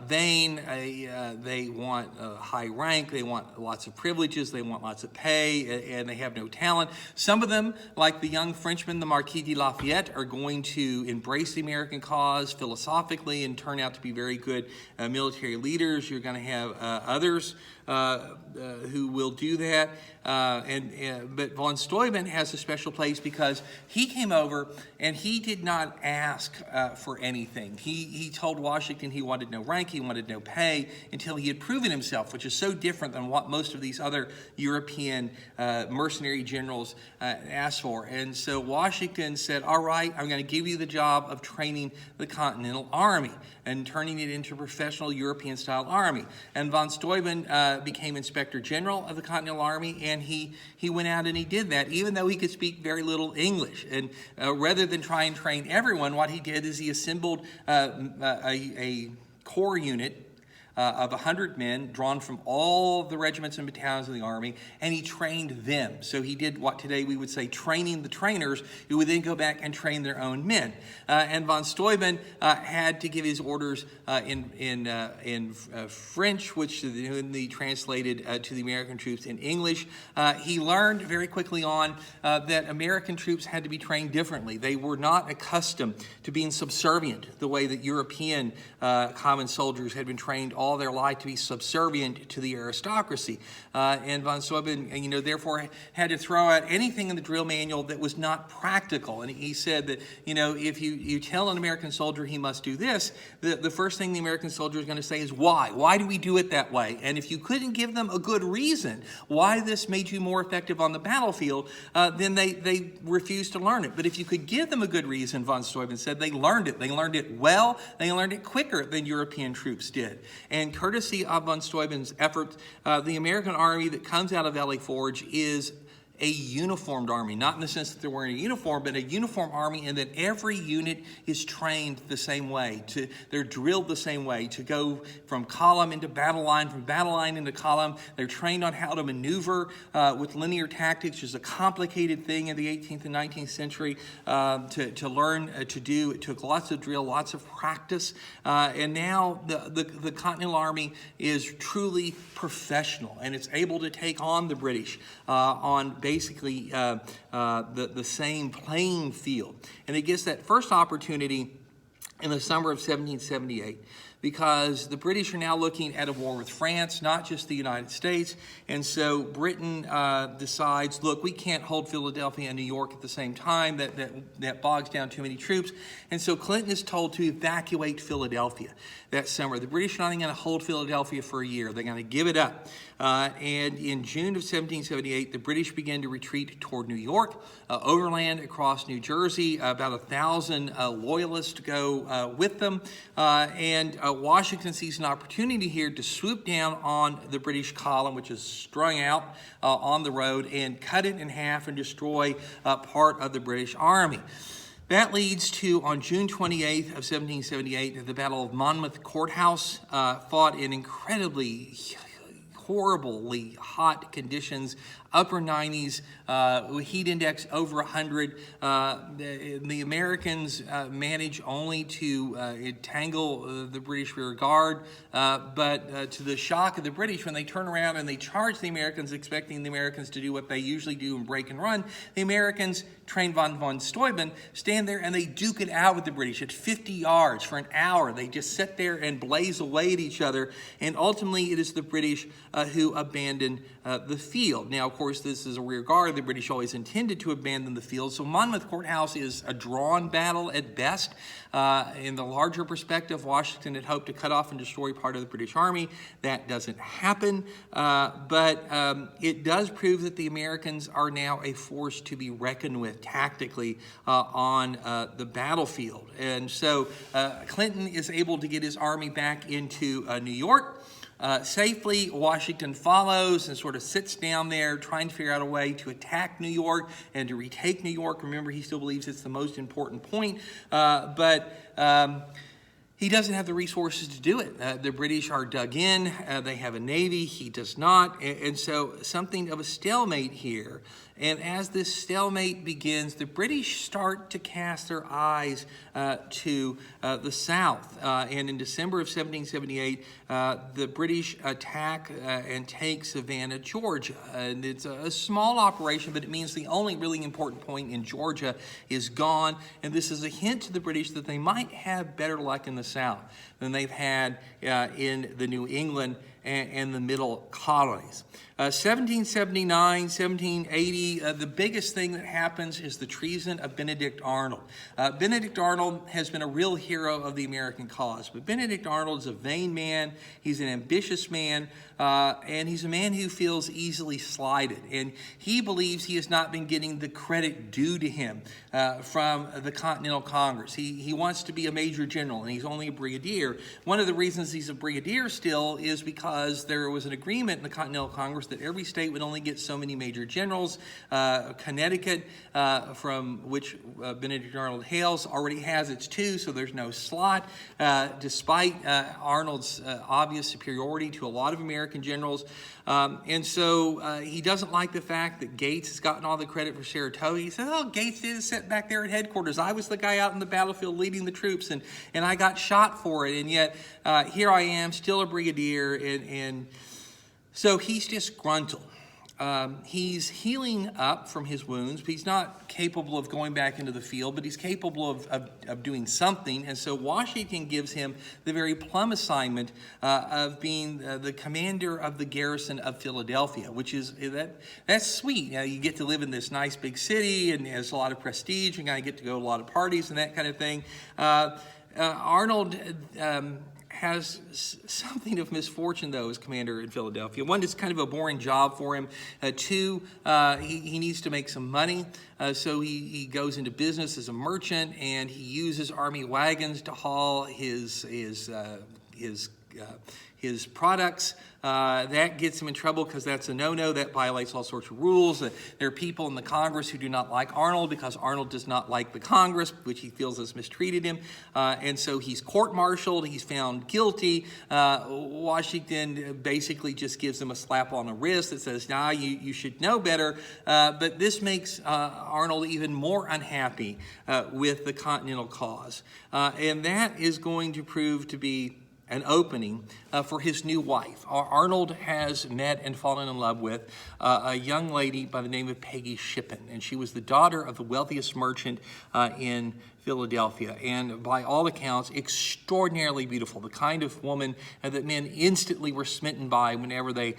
vain. They want high rank, they want lots of privileges, they want lots of pay, and they have no talent. Some of them, like the young Frenchman, the Marquis de Lafayette, are going to embrace the American cause philosophically and turn out to be very good military leaders. You're going to have others who will do that. But von Steuben has a special place because he came over and he did not ask for anything. He told Washington he wanted no rank, he wanted no pay until he had proven himself, which is so different than what most of these other European mercenary generals asked for. And so Washington said, all right, I'm going to give you the job of training the Continental Army and turning it into a professional European-style army. And von Steuben became Inspector General of the Continental Army, and he went out and he did that, even though he could speak very little English. And rather than try and train everyone, what he did is he assembled a corps unit of 100 men drawn from all the regiments and battalions of the Army, and he trained them. So he did what today we would say training the trainers, who would then go back and train their own men. And von Steuben had to give his orders in French, which he translated to the American troops in English. He learned very quickly on that American troops had to be trained differently. They were not accustomed to being subservient the way that European common soldiers had been trained all their life to be subservient to the aristocracy. And von Steuben, therefore had to throw out anything in the drill manual that was not practical. And he said that, if you tell an American soldier he must do this, the first thing the American soldier is going to say is, why? Why do we do it that way? And if you couldn't give them a good reason why this made you more effective on the battlefield, then they refused to learn it. But if you could give them a good reason, von Steuben said, they learned it. They learned it well. They learned it quicker than European troops did. And courtesy of von Steuben's efforts, the American army that comes out of Valley Forge is a uniformed army, not in the sense that they're wearing a uniform, but a uniform army in that every unit is trained the same way. They're drilled the same way to go from column into battle line, from battle line into column. They're trained on how to maneuver with linear tactics, which is a complicated thing in the 18th and 19th century to learn to do. It took lots of drill, lots of practice, and now the Continental Army is truly professional, and it's able to take on the British on basically the same playing field. And it gets that first opportunity in the summer of 1778, because the British are now looking at a war with France, not just the United States. And so Britain decides, look, we can't hold Philadelphia and New York at the same time. That bogs down too many troops. And so Clinton is told to evacuate Philadelphia that summer. The British are not going to hold Philadelphia for a year. They're going to give it up. And in June of 1778, the British began to retreat toward New York, overland across New Jersey. About 1,000 loyalists go with them. And Washington sees an opportunity here to swoop down on the British column, which is strung out on the road, and cut it in half and destroy part of the British Army. That leads to, on June 28th of 1778, the Battle of Monmouth Courthouse, fought in incredibly horribly hot conditions, upper 90s, heat index over 100. The Americans managed only to entangle the British rear guard, but to the shock of the British, when they turn around and they charge the Americans, expecting the Americans to do what they usually do and break and run, the Americans, trained von Steuben, stand there and they duke it out with the British at 50 yards for an hour. They just sit there and blaze away at each other, and ultimately it is the British who abandon the field. Now, of course, this is a rear guard. The British always intended to abandon the field. So Monmouth Courthouse is a drawn battle at best. In the larger perspective, Washington had hoped to cut off and destroy part of the British Army. That doesn't happen. But it does prove that the Americans are now a force to be reckoned with tactically on the battlefield. And so Clinton is able to get his army back into New York. Safely, Washington follows and sort of sits down there trying to figure out a way to attack New York and to retake New York. Remember, he still believes it's the most important point, but he doesn't have the resources to do it. The British are dug in. They have a navy. He does not. And so something of a stalemate here. And as this stalemate begins, the British start to cast their eyes to the south. And in December of 1778, the British attack and take Savannah, Georgia. And it's a small operation, but it means the only really important point in Georgia is gone. And this is a hint to the British that they might have better luck in the south than they've had in the New England and the middle colonies. 1779, 1780, the biggest thing that happens is the treason of Benedict Arnold. Benedict Arnold has been a real hero of the American cause, but Benedict Arnold is a vain man, he's an ambitious man, and he's a man who feels easily slighted, and he believes he has not been getting the credit due to him from the Continental Congress. He wants to be a major general, and he's only a brigadier. One of the reasons he's a brigadier still is because there was an agreement in the Continental Congress that every state would only get so many major generals. Connecticut, from which Benedict Arnold hails, already has its 2, so there's no slot, despite Arnold's obvious superiority to a lot of American generals. And so he doesn't like the fact that Gates has gotten all the credit for Saratoga. He says, oh, Gates did sit back there at headquarters. I was the guy out in the battlefield leading the troops, and I got shot for it. And yet here I am, still a brigadier, and so he's disgruntled. He's healing up from his wounds. He's not capable of going back into the field, but he's capable of doing something. And so Washington gives him the very plum assignment of being the commander of the garrison of Philadelphia, which is, that's sweet. You get to live in this nice big city, and it has a lot of prestige, and you get to go to a lot of parties and that kind of thing. Arnold has something of misfortune, though, as commander in Philadelphia. One, it's kind of a boring job for him. Two, he needs to make some money, so he goes into business as a merchant, and he uses army wagons to haul his products. That gets him in trouble because that's a no-no. That violates all sorts of rules. There are people in the Congress who do not like Arnold because Arnold does not like the Congress, which he feels has mistreated him. And so he's court-martialed. He's found guilty. Washington basically just gives him a slap on the wrist that says, nah, you should know better. But this makes Arnold even more unhappy with the Continental cause. And that is going to prove to be an opening for his new wife. Arnold has met and fallen in love with a young lady by the name of Peggy Shippen, and she was the daughter of the wealthiest merchant in Philadelphia, and by all accounts, extraordinarily beautiful, the kind of woman that men instantly were smitten by whenever they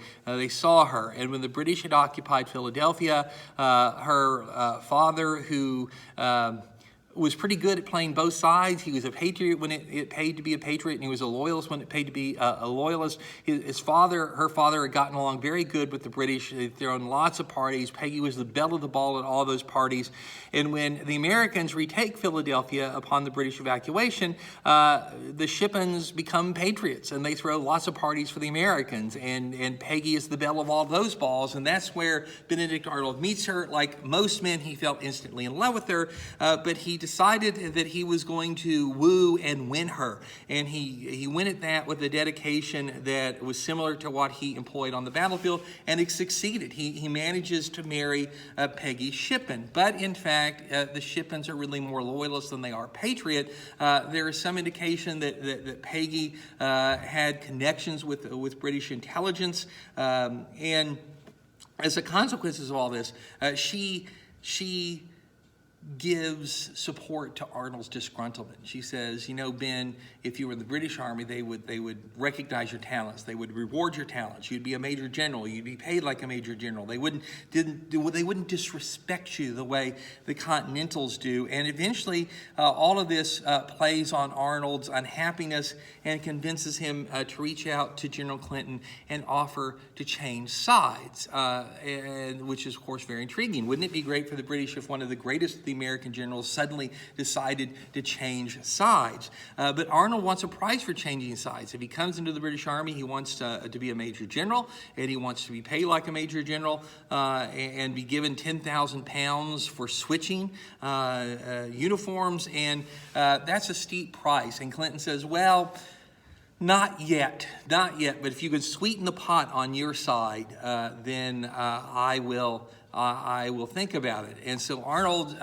saw her. And when the British had occupied Philadelphia, her father, who was pretty good at playing both sides. He was a patriot when it paid to be a patriot, and he was a loyalist when it paid to be a loyalist. Her father had gotten along very good with the British. They'd thrown lots of parties. Peggy was the belle of the ball at all those parties. And when the Americans retake Philadelphia upon the British evacuation, the Shippens become patriots, and they throw lots of parties for the Americans. And Peggy is the belle of all those balls, and that's where Benedict Arnold meets her. Like most men, he fell instantly in love with her, but he decided that he was going to woo and win her, and he went at that with a dedication that was similar to what he employed on the battlefield, and it succeeded. He manages to marry Peggy Shippen, but in fact the Shippens are really more loyalists than they are patriot. There is some indication that Peggy had connections with British intelligence, and as a consequence of all this, she gives support to Arnold's disgruntlement. She says, you know, Ben, if you were in the British Army, they would recognize your talents. They would reward your talents. You'd be a major general. You'd be paid like a major general. They wouldn't disrespect you the way the Continentals do. And eventually, all of this plays on Arnold's unhappiness and convinces him to reach out to General Clinton and offer to change sides, and which is, of course, very intriguing. Wouldn't it be great for the British if one of the greatest of the American generals suddenly decided to change sides? But Arnold wants a prize for changing sides. If he comes into the British Army, he wants to be a major general, and he wants to be paid like a major general, and be given 10,000 pounds for switching uniforms, and that's a steep price. And Clinton says, well, not yet, but if you can sweeten the pot on your side, then I will think about it. And so Arnold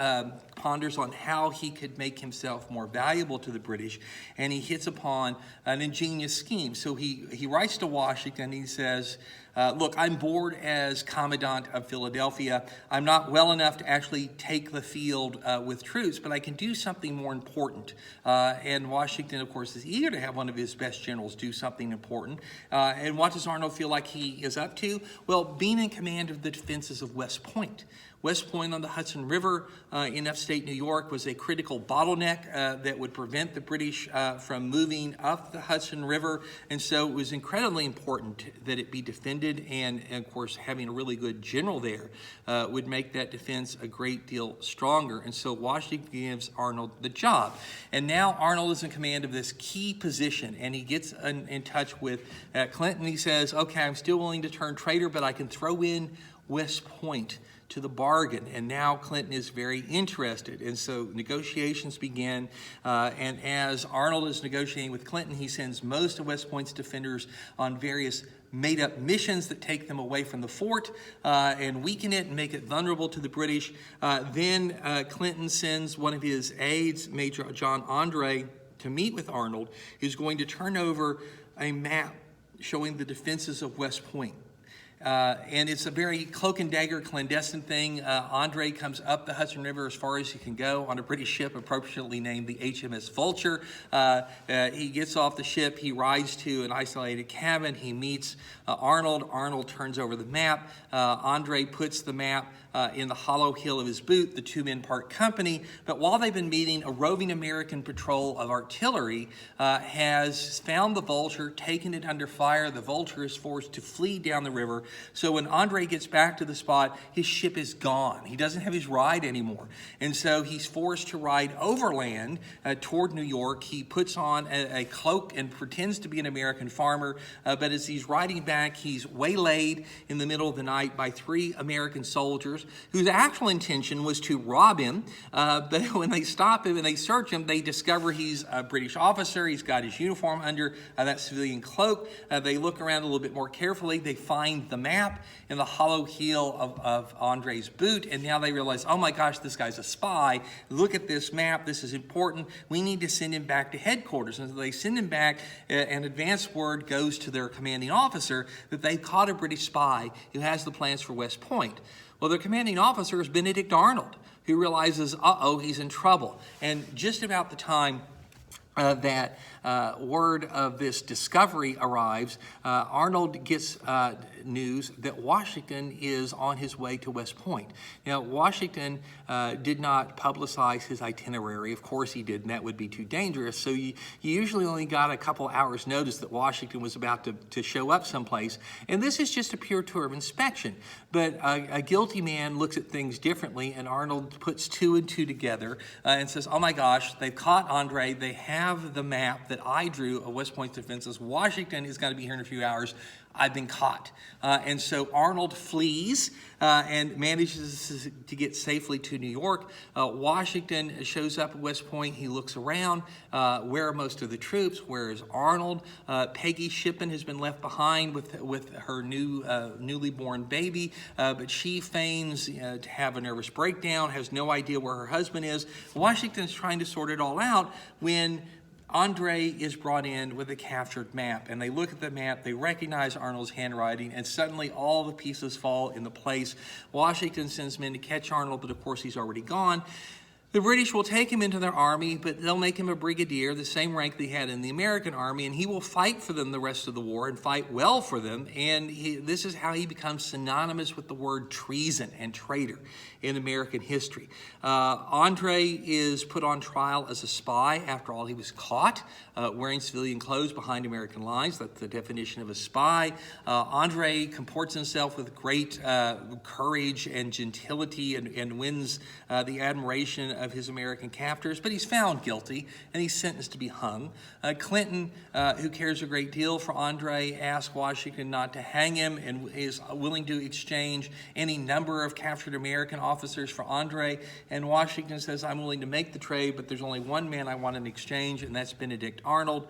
ponders on how he could make himself more valuable to the British, and he hits upon an ingenious scheme. So he writes to Washington. He says, look, I'm bored as Commandant of Philadelphia. I'm not well enough to actually take the field with troops, but I can do something more important. And Washington, of course, is eager to have one of his best generals do something important. And what does Arnold feel like he is up to? Well, being in command of the defenses of West Point. West Point on the Hudson River in upstate New York was a critical bottleneck that would prevent the British from moving up the Hudson River, and so it was incredibly important that it be defended, and of course having a really good general there would make that defense a great deal stronger. And so Washington gives Arnold the job, and now Arnold is in command of this key position, and he gets in touch with Clinton. He says, okay, I'm still willing to turn traitor, but I can throw in West Point to the bargain. And now Clinton is very interested, and so negotiations begin, and as Arnold is negotiating with Clinton, he sends most of West Point's defenders on various made-up missions that take them away from the fort and weaken it and make it vulnerable to the British. Then Clinton sends one of his aides, Major John Andre, to meet with Arnold, who's going to turn over a map showing the defenses of West Point. And it's a very cloak and dagger clandestine thing. Andre comes up the Hudson River as far as he can go on a British ship appropriately named the HMS Vulture. He gets off the ship. He rides to an isolated cabin. He meets Arnold. Arnold turns over the map. Andre puts the map in the hollow heel of his boot. The two men part company. But while they've been meeting, a roving American patrol of artillery has found the Vulture, taken it under fire. The Vulture is forced to flee down the river. So when Andre gets back to the spot, his ship is gone. He doesn't have his ride anymore. And so he's forced to ride overland toward New York. He puts on a cloak and pretends to be an American farmer. But as he's riding back, he's waylaid in the middle of the night by 3 American soldiers. whose actual intention was to rob him. But when they stop him and they search him, they discover he's a British officer. He's got his uniform under that civilian cloak. They look around a little bit more carefully. They find the map in the hollow heel of Andre's boot, and now they realize, oh my gosh, this guy's a spy. Look at this map. This is important. We need to send him back to headquarters. And so they send him back. An advance word goes to their commanding officer that they've caught a British spy who has the plans for West Point. Well, their commanding officer is Benedict Arnold, who realizes, uh-oh, he's in trouble. And just about the time that word of this discovery arrives, Arnold gets news that Washington is on his way to West Point. Now, Washington did not publicize his itinerary. Of course he did, and that would be too dangerous. So you usually only got a couple hours notice that Washington was about to show up someplace. And this is just a pure tour of inspection. But a guilty man looks at things differently, and Arnold puts two and two together and says, oh my gosh, they've caught Andre. They have the map that I drew of West Point's defenses. Washington is going to be here in a few hours. I've been caught. And so Arnold flees and manages to get safely to New York. Washington shows up at West Point. He looks around. Where are most of the troops? Where is Arnold? Peggy Shippen has been left behind with her newly born baby, but she feigns to have a nervous breakdown, has no idea where her husband is. Washington's trying to sort it all out when Andre is brought in with a captured map, and they look at the map, they recognize Arnold's handwriting, and suddenly all the pieces fall into place. Washington sends men to catch Arnold, but of course he's already gone. The British will take him into their army, but they'll make him a brigadier, the same rank they had in the American army, and he will fight for them the rest of the war and fight well for them. And this is how he becomes synonymous with the word treason and traitor in American history. Andre is put on trial as a spy. After all, he was caught wearing civilian clothes behind American lines. That's the definition of a spy. Andre comports himself with great courage and gentility and wins the admiration of his American captors, but he's found guilty and he's sentenced to be hung. Clinton, who cares a great deal for Andre, asks Washington not to hang him and is willing to exchange any number of captured American officers for Andre. And Washington says, I'm willing to make the trade, but there's only one man I want in exchange, and that's Benedict Arnold.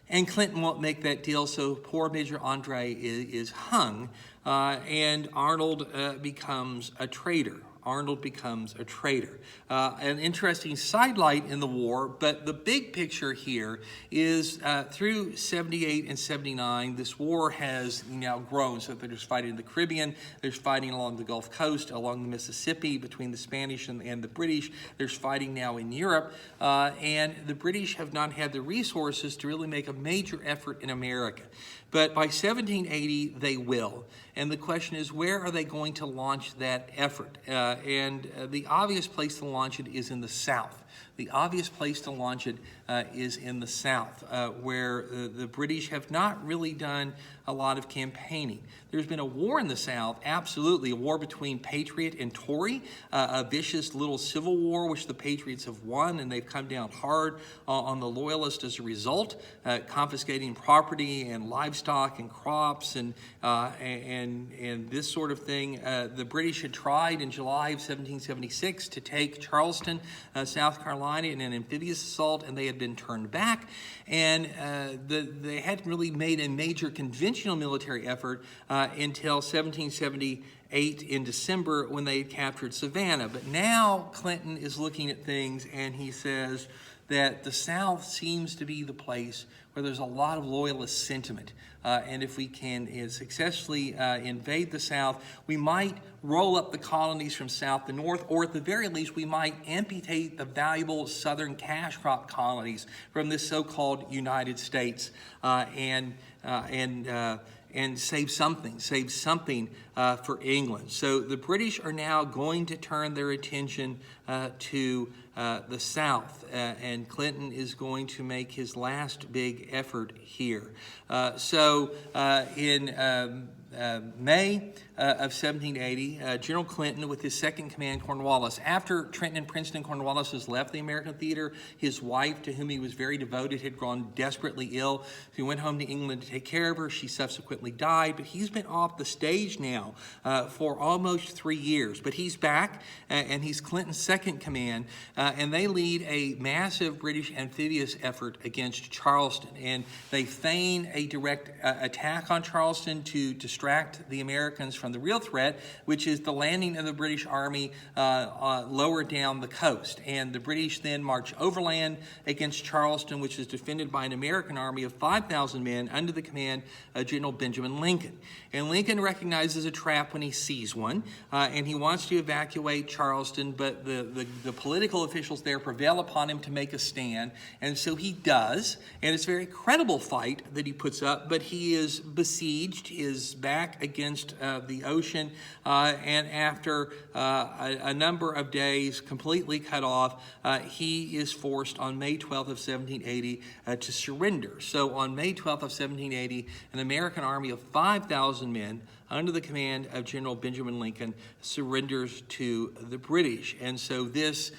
And Clinton won't make that deal, so poor Major Andre is hung, and Arnold becomes a traitor. Arnold becomes a traitor. An interesting sidelight in the war, but the big picture here is through 78 and 79, this war has now grown. So there's fighting in the Caribbean, there's fighting along the Gulf Coast, along the Mississippi, between the Spanish and the British. There's fighting now in Europe, and the British have not had the resources to really make a major effort in America. But by 1780, they will. And the question is, where are they going to launch that effort? And the obvious place to launch it is in the South. The obvious place to launch it is in the South, where the British have not really done a lot of campaigning. There's been a war in the South, absolutely, a war between Patriot and Tory, a vicious little civil war which the Patriots have won, and they've come down hard on the Loyalists as a result, confiscating property and livestock and crops and this sort of thing. The British had tried in July of 1776 to take Charleston, South Carolina, in an amphibious assault, and they had been turned back. And they hadn't really made a major conventional military effort until 1778 in December, when they had captured Savannah. But now Clinton is looking at things, and he says that the South seems to be the place where there's a lot of Loyalist sentiment. And if we can successfully invade the South, we might roll up the colonies from south to north, or at the very least, we might amputate the valuable southern cash crop colonies from this so-called United States and save something for England. So the British are now going to turn their attention to the South, and Clinton is going to make his last big effort here. So in May of 1780, General Clinton, with his second command, Cornwallis. After Trenton and Princeton, Cornwallis has left the American theater. His wife, to whom he was very devoted, had grown desperately ill. He went home to England to take care of her. She subsequently died, but he's been off the stage now for almost 3 years. But he's back, and he's Clinton's second command, and they lead a massive British amphibious effort against Charleston. And they feign a direct attack on Charleston to distract the Americans from the real threat, which is the landing of the British Army lower down the coast. And the British then march overland against Charleston, which is defended by an American army of 5,000 men under the command of General Benjamin Lincoln. And Lincoln recognizes a trap when he sees one, and he wants to evacuate Charleston, but the political officials there prevail upon him to make a stand, and so he does. And it's a very credible fight that he puts up, but he is besieged, is back against the ocean, and after a number of days completely cut off, he is forced on May 12th of 1780 to surrender. So on May 12th of 1780, an American army of 5,000 men under the command of General Benjamin Lincoln surrenders to the British. And so this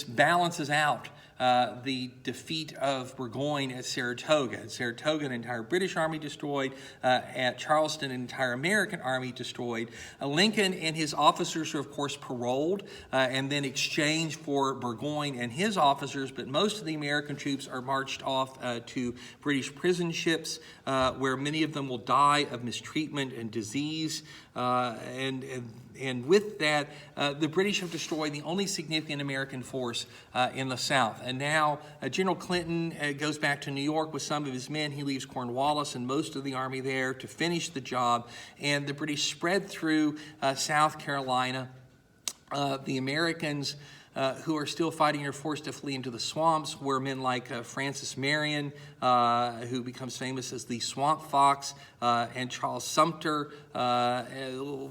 balances out the defeat of Burgoyne at Saratoga. At Saratoga, an entire British army destroyed. At Charleston, an entire American army destroyed. Lincoln and his officers are, of course, paroled and then exchanged for Burgoyne and his officers, but most of the American troops are marched off to British prison ships, where many of them will die of mistreatment and disease. And with that, the British have destroyed the only significant American force in the South. And now General Clinton goes back to New York with some of his men. He leaves Cornwallis and most of the army there to finish the job. And the British spread through South Carolina. The Americans who are still fighting are forced to flee into the swamps, where men like Francis Marion, who becomes famous as the Swamp Fox, and Charles Sumter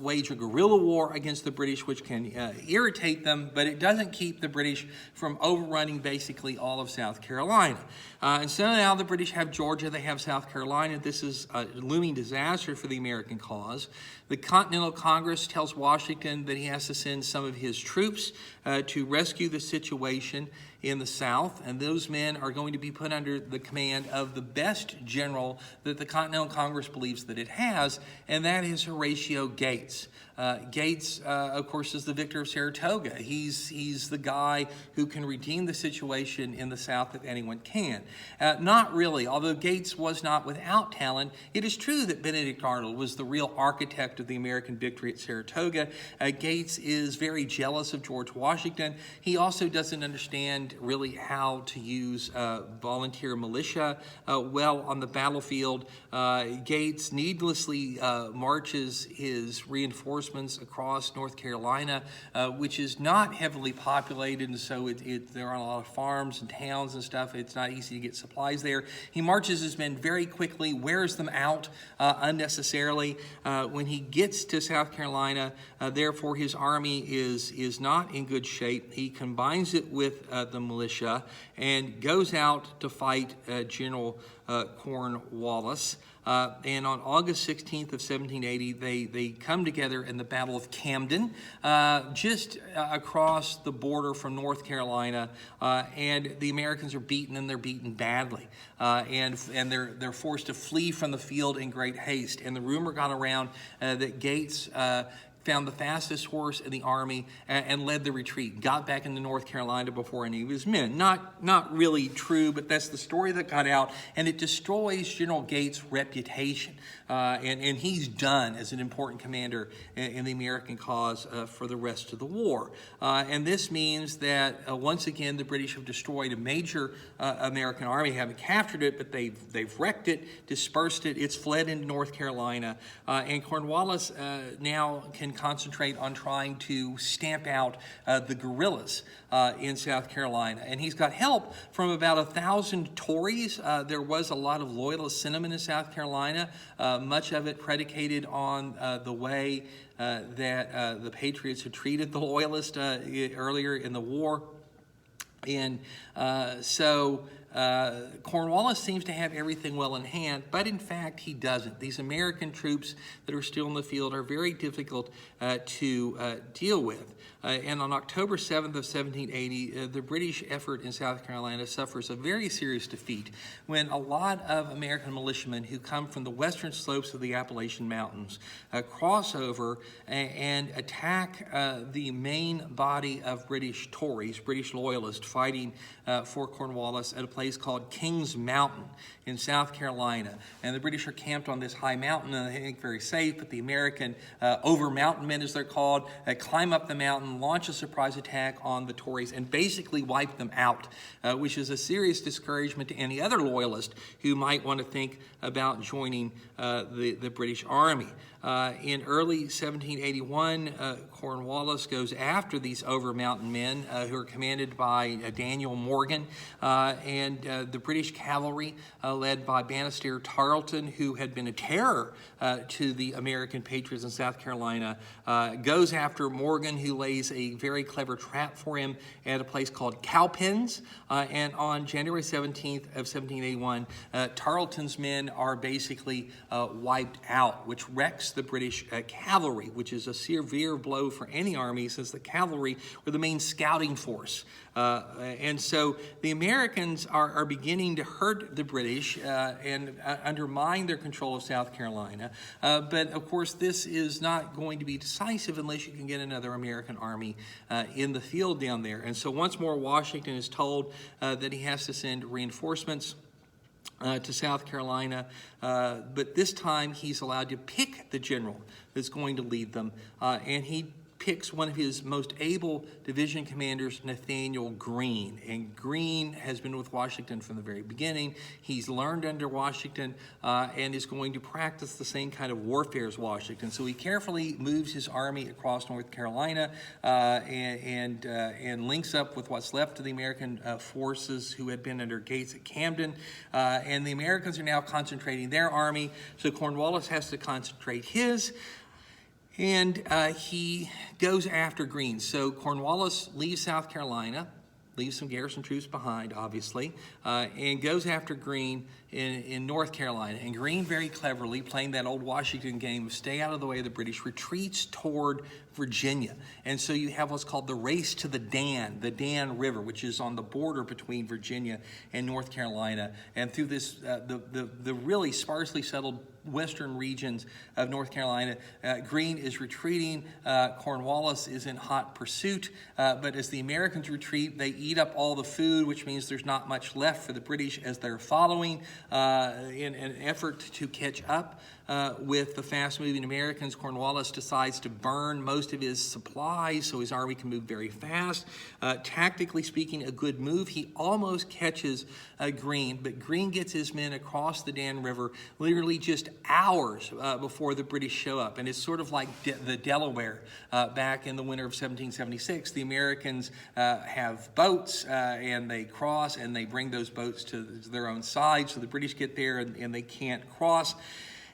wage a guerrilla war against the British, which can irritate them, but it doesn't keep the British from overrunning basically all of South Carolina. And so now the British have Georgia, they have South Carolina. This is a looming disaster for the American cause. The Continental Congress tells Washington that he has to send some of his troops to rescue the situation in the South, and those men are going to be put under the command of the best general that the Continental Congress believes that it has, and that is Horatio Gates. Gates, of course, is the victor of Saratoga. He's the guy who can redeem the situation in the South if anyone can. Not really. Although Gates was not without talent, it is true that Benedict Arnold was the real architect of the American victory at Saratoga. Gates is very jealous of George Washington. He also doesn't understand really how to use volunteer militia well on the battlefield. Gates needlessly marches his reinforcements across North Carolina, which is not heavily populated, and so there are a lot of farms and towns and stuff. It's not easy to get supplies there. He marches his men very quickly, wears them out unnecessarily. When he gets to South Carolina, therefore his army is not in good shape. He combines it with the militia and goes out to fight General Cornwallis. And on August 16th of 1780, they come together in the Battle of Camden, just across the border from North Carolina, and the Americans are beaten, and they're beaten badly, and they're forced to flee from the field in great haste. And the rumor got around that Gates found the fastest horse in the army and led the retreat, got back into North Carolina before any of his men. Not really true, but that's the story that got out, and it destroys General Gates' reputation. And he's done as an important commander in the American cause for the rest of the war. And this means that once again the British have destroyed a major American army, haven't captured it, but they've wrecked it, dispersed it. It's fled into North Carolina, and Cornwallis now can concentrate on trying to stamp out the guerrillas in South Carolina. And he's got help from about 1,000 Tories. There was a lot of loyalist sentiment in South Carolina, much of it predicated on the way that the Patriots had treated the Loyalists earlier in the war. And so Cornwallis seems to have everything well in hand, but in fact he doesn't. These American troops that are still in the field are very difficult to deal with. And on October 7th of 1780, the British effort in South Carolina suffers a very serious defeat when a lot of American militiamen who come from the western slopes of the Appalachian Mountains cross over and attack the main body of British Tories, British loyalists fighting for Cornwallis at a place called Kings Mountain in South Carolina. And the British are camped on this high mountain, and they think very safe, but the American over mountain men, as they're called, climb up the mountain, launch a surprise attack on the Tories, and basically wipe them out, which is a serious discouragement to any other loyalist who might want to think about joining the British Army. In early 1781, Cornwallis goes after these over mountain men who are commanded by Daniel Morgan, and the British cavalry led by Banastre Tarleton, who had been a terror to the American patriots in South Carolina, goes after Morgan, who lays a very clever trap for him at a place called Cowpens, and on January 17th of 1781, Tarleton's men are basically wiped out, which wrecks the British cavalry, which is a severe blow for any army since the cavalry were the main scouting force. And so the Americans are beginning to hurt the British and undermine their control of South Carolina. But of course, this is not going to be decisive unless you can get another American army in the field down there. And so once more, Washington is told that he has to send reinforcements to South Carolina, but this time he's allowed to pick the general that's going to lead them, and he picks one of his most able division commanders, Nathaniel Greene. And Greene has been with Washington from the very beginning. He's learned under Washington and is going to practice the same kind of warfare as Washington. So he carefully moves his army across North Carolina and links up with what's left of the American forces who had been under Gates at Camden. And the Americans are now concentrating their army, so Cornwallis has to concentrate his. And he goes after Greene. So Cornwallis leaves South Carolina, leaves some garrison troops behind, obviously, and goes after Greene in North Carolina. And Greene, very cleverly, playing that old Washington game of stay out of the way of the British, retreats toward Virginia. And so you have what's called the race to the Dan River, which is on the border between Virginia and North Carolina. And through this, the really sparsely settled western regions of North Carolina, Greene is retreating. Cornwallis is in hot pursuit. But as the Americans retreat, they eat up all the food, which means there's not much left for the British as they're following in an effort to catch up with the fast-moving Americans. Cornwallis decides to burn most of his supplies so his army can move very fast. Tactically speaking, a good move. He almost catches Greene, but Greene gets his men across the Dan River literally just hours before the British show up. And it's sort of like the Delaware back in the winter of 1776. The Americans have boats and they cross and they bring those boats to their own side, so the British get there and they can't cross.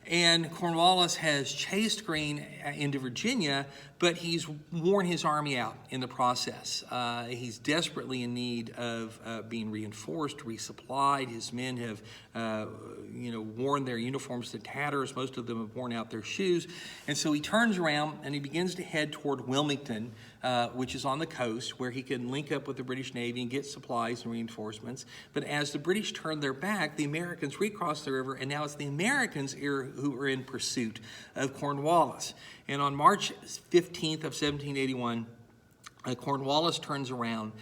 And Cornwallis has chased Greene into Virginia, but he's worn his army out in the process. He's desperately in need of being reinforced, resupplied. His men have, worn their uniforms to tatters. Most of them have worn out their shoes. And so he turns around and he begins to head toward Wilmington, which is on the coast, where he can link up with the British Navy and get supplies and reinforcements. But as the British turn their back, the Americans recross the river, and now it's the Americans who are in pursuit of Cornwallis. And on March 15th of 1781, Cornwallis turns around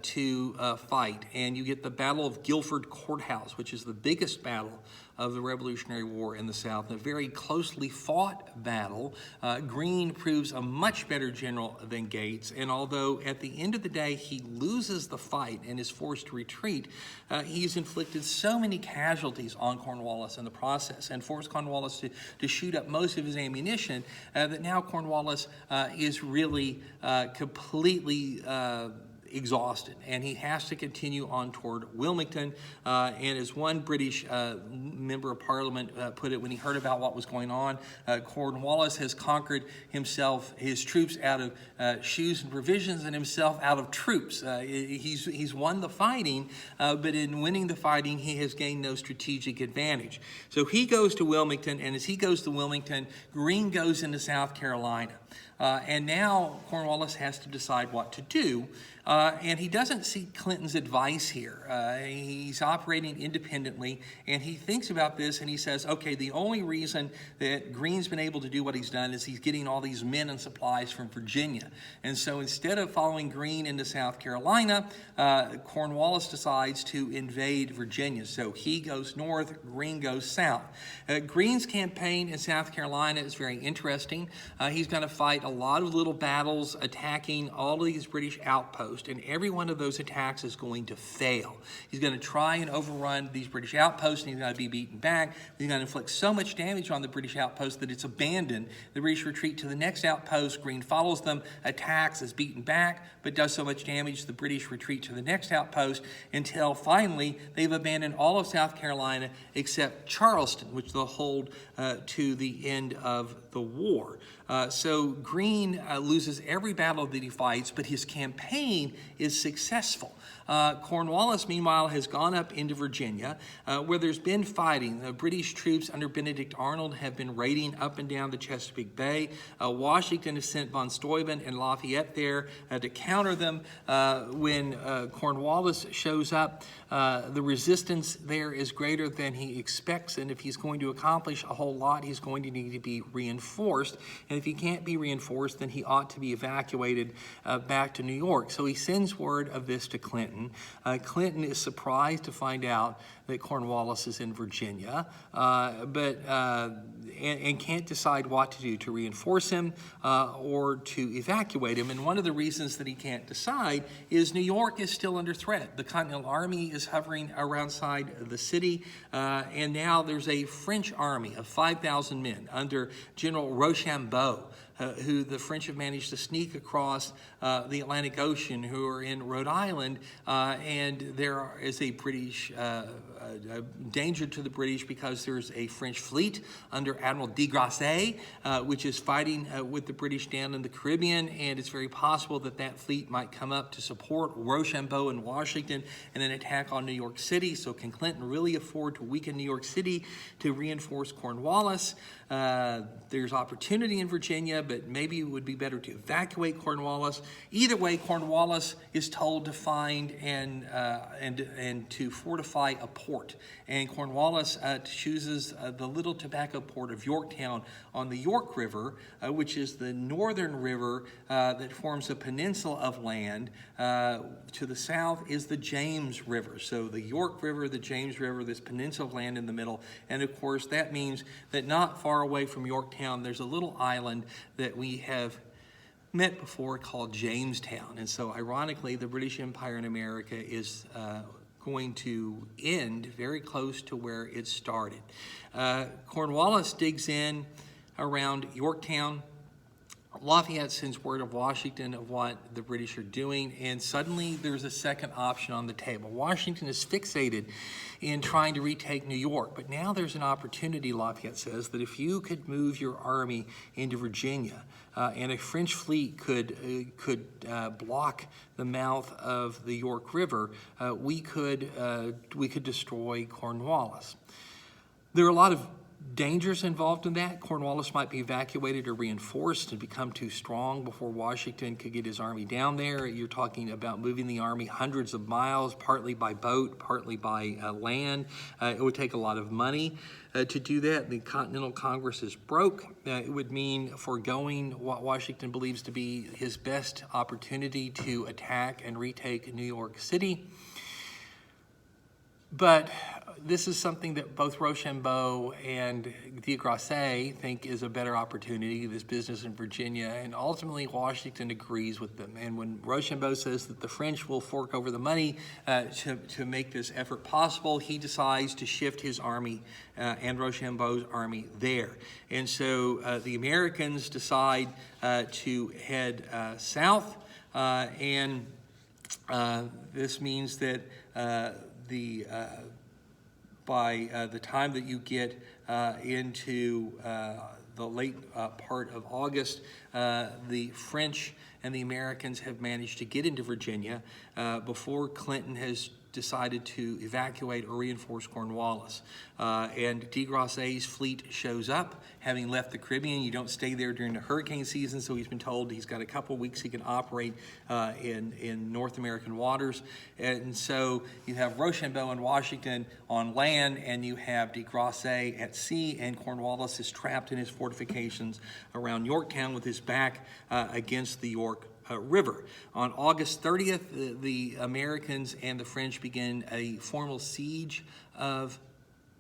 to fight, and you get the Battle of Guilford Courthouse, which is the biggest battle of the Revolutionary War in the South, a very closely fought battle. Greene proves a much better general than Gates, and although at the end of the day he loses the fight and is forced to retreat, he's inflicted so many casualties on Cornwallis in the process and forced Cornwallis to shoot up most of his ammunition that now Cornwallis is really completely exhausted, and he has to continue on toward Wilmington. And as one British member of Parliament put it when he heard about what was going on, Cornwallis has conquered his troops out of shoes and provisions, and himself out of troops. He's won the fighting, but in winning the fighting, he has gained no strategic advantage. So he goes to Wilmington, and as he goes to Wilmington, Greene goes into South Carolina. And now Cornwallis has to decide what to do, and he doesn't seek Clinton's advice here. He's operating independently, and he thinks about this, and he says, okay, the only reason that Greene's been able to do what he's done is he's getting all these men and supplies from Virginia. And so instead of following Greene into South Carolina, Cornwallis decides to invade Virginia. So he goes north, Greene goes south. Greene's campaign in South Carolina is very interesting. He's going to fight a lot of little battles attacking all of these British outposts, and every one of those attacks is going to fail. He's going to try and overrun these British outposts, and he's going to be beaten back. He's going to inflict so much damage on the British outpost that it's abandoned. The British retreat to the next outpost. Greene follows them, attacks, is beaten back, but does so much damage the British retreat to the next outpost until finally they've abandoned all of South Carolina except Charleston, which they'll hold to the end of the war. So Greene loses every battle that he fights, but his campaign is successful. Cornwallis, meanwhile, has gone up into Virginia, where there's been fighting. The British troops under Benedict Arnold have been raiding up and down the Chesapeake Bay. Washington has sent von Steuben and Lafayette there to counter them. When Cornwallis shows up, the resistance there is greater than he expects, and if he's going to accomplish a whole lot, he's going to need to be reinforced. And if he can't be reinforced, then he ought to be evacuated back to New York. So he sends word of this to Clinton. Clinton is surprised to find out that Cornwallis is in Virginia, and can't decide what to do, to reinforce him or to evacuate him. And one of the reasons that he can't decide is New York is still under threat. The Continental Army is hovering around the city, and now there's a French army of 5,000 men under General Rochambeau, who the French have managed to sneak across the Atlantic Ocean, who are in Rhode Island, and there is a British danger to the British because there's a French fleet under Admiral de Grasse, which is fighting with the British down in the Caribbean, and it's very possible that that fleet might come up to support Rochambeau in Washington in an attack on New York City. So can Clinton really afford to weaken New York City to reinforce Cornwallis? There's opportunity in Virginia, but maybe it would be better to evacuate Cornwallis. Either way, Cornwallis is told to find and to fortify a port. And Cornwallis chooses the little tobacco port of Yorktown on the York River, which is the northern river that forms a peninsula of land. To the south is the James River. So the York River, the James River, this peninsula of land in the middle. And of course, that means that not far away from Yorktown, there's a little island that we have met before called Jamestown. And so ironically, the British Empire in America is going to end very close to where it started. Cornwallis digs in around Yorktown. Lafayette sends word of Washington of what the British are doing, and suddenly there's a second option on the table. Washington is fixated in trying to retake New York, but now there's an opportunity, Lafayette says, that if you could move your army into Virginia, and a French fleet could block the mouth of the York River, we could destroy Cornwallis. There are a lot of dangers involved in that. Cornwallis might be evacuated or reinforced and become too strong before Washington could get his army down there. You're talking about moving the army hundreds of miles, partly by boat, partly by land. It would take a lot of money to do that. The Continental Congress is broke. It would mean foregoing what Washington believes to be his best opportunity to attack and retake New York City. But this is something that both Rochambeau and de Grasse think is a better opportunity, this business in Virginia, and ultimately Washington agrees with them. And when Rochambeau says that the French will fork over the money to make this effort possible, he decides to shift his army and Rochambeau's army there. And so the Americans decide to head south, and This means that by the time that you get into the late part of August, the French and the Americans have managed to get into Virginia before Clinton has decided to evacuate or reinforce Cornwallis. And de Grasset's fleet shows up, having left the Caribbean. You don't stay there during the hurricane season, so he's been told he's got a couple weeks he can operate in North American waters. And so you have Rochambeau and Washington on land, and you have de Grasset at sea, and Cornwallis is trapped in his fortifications around Yorktown with his back against the York River. On August 30th, the Americans and the French begin a formal siege of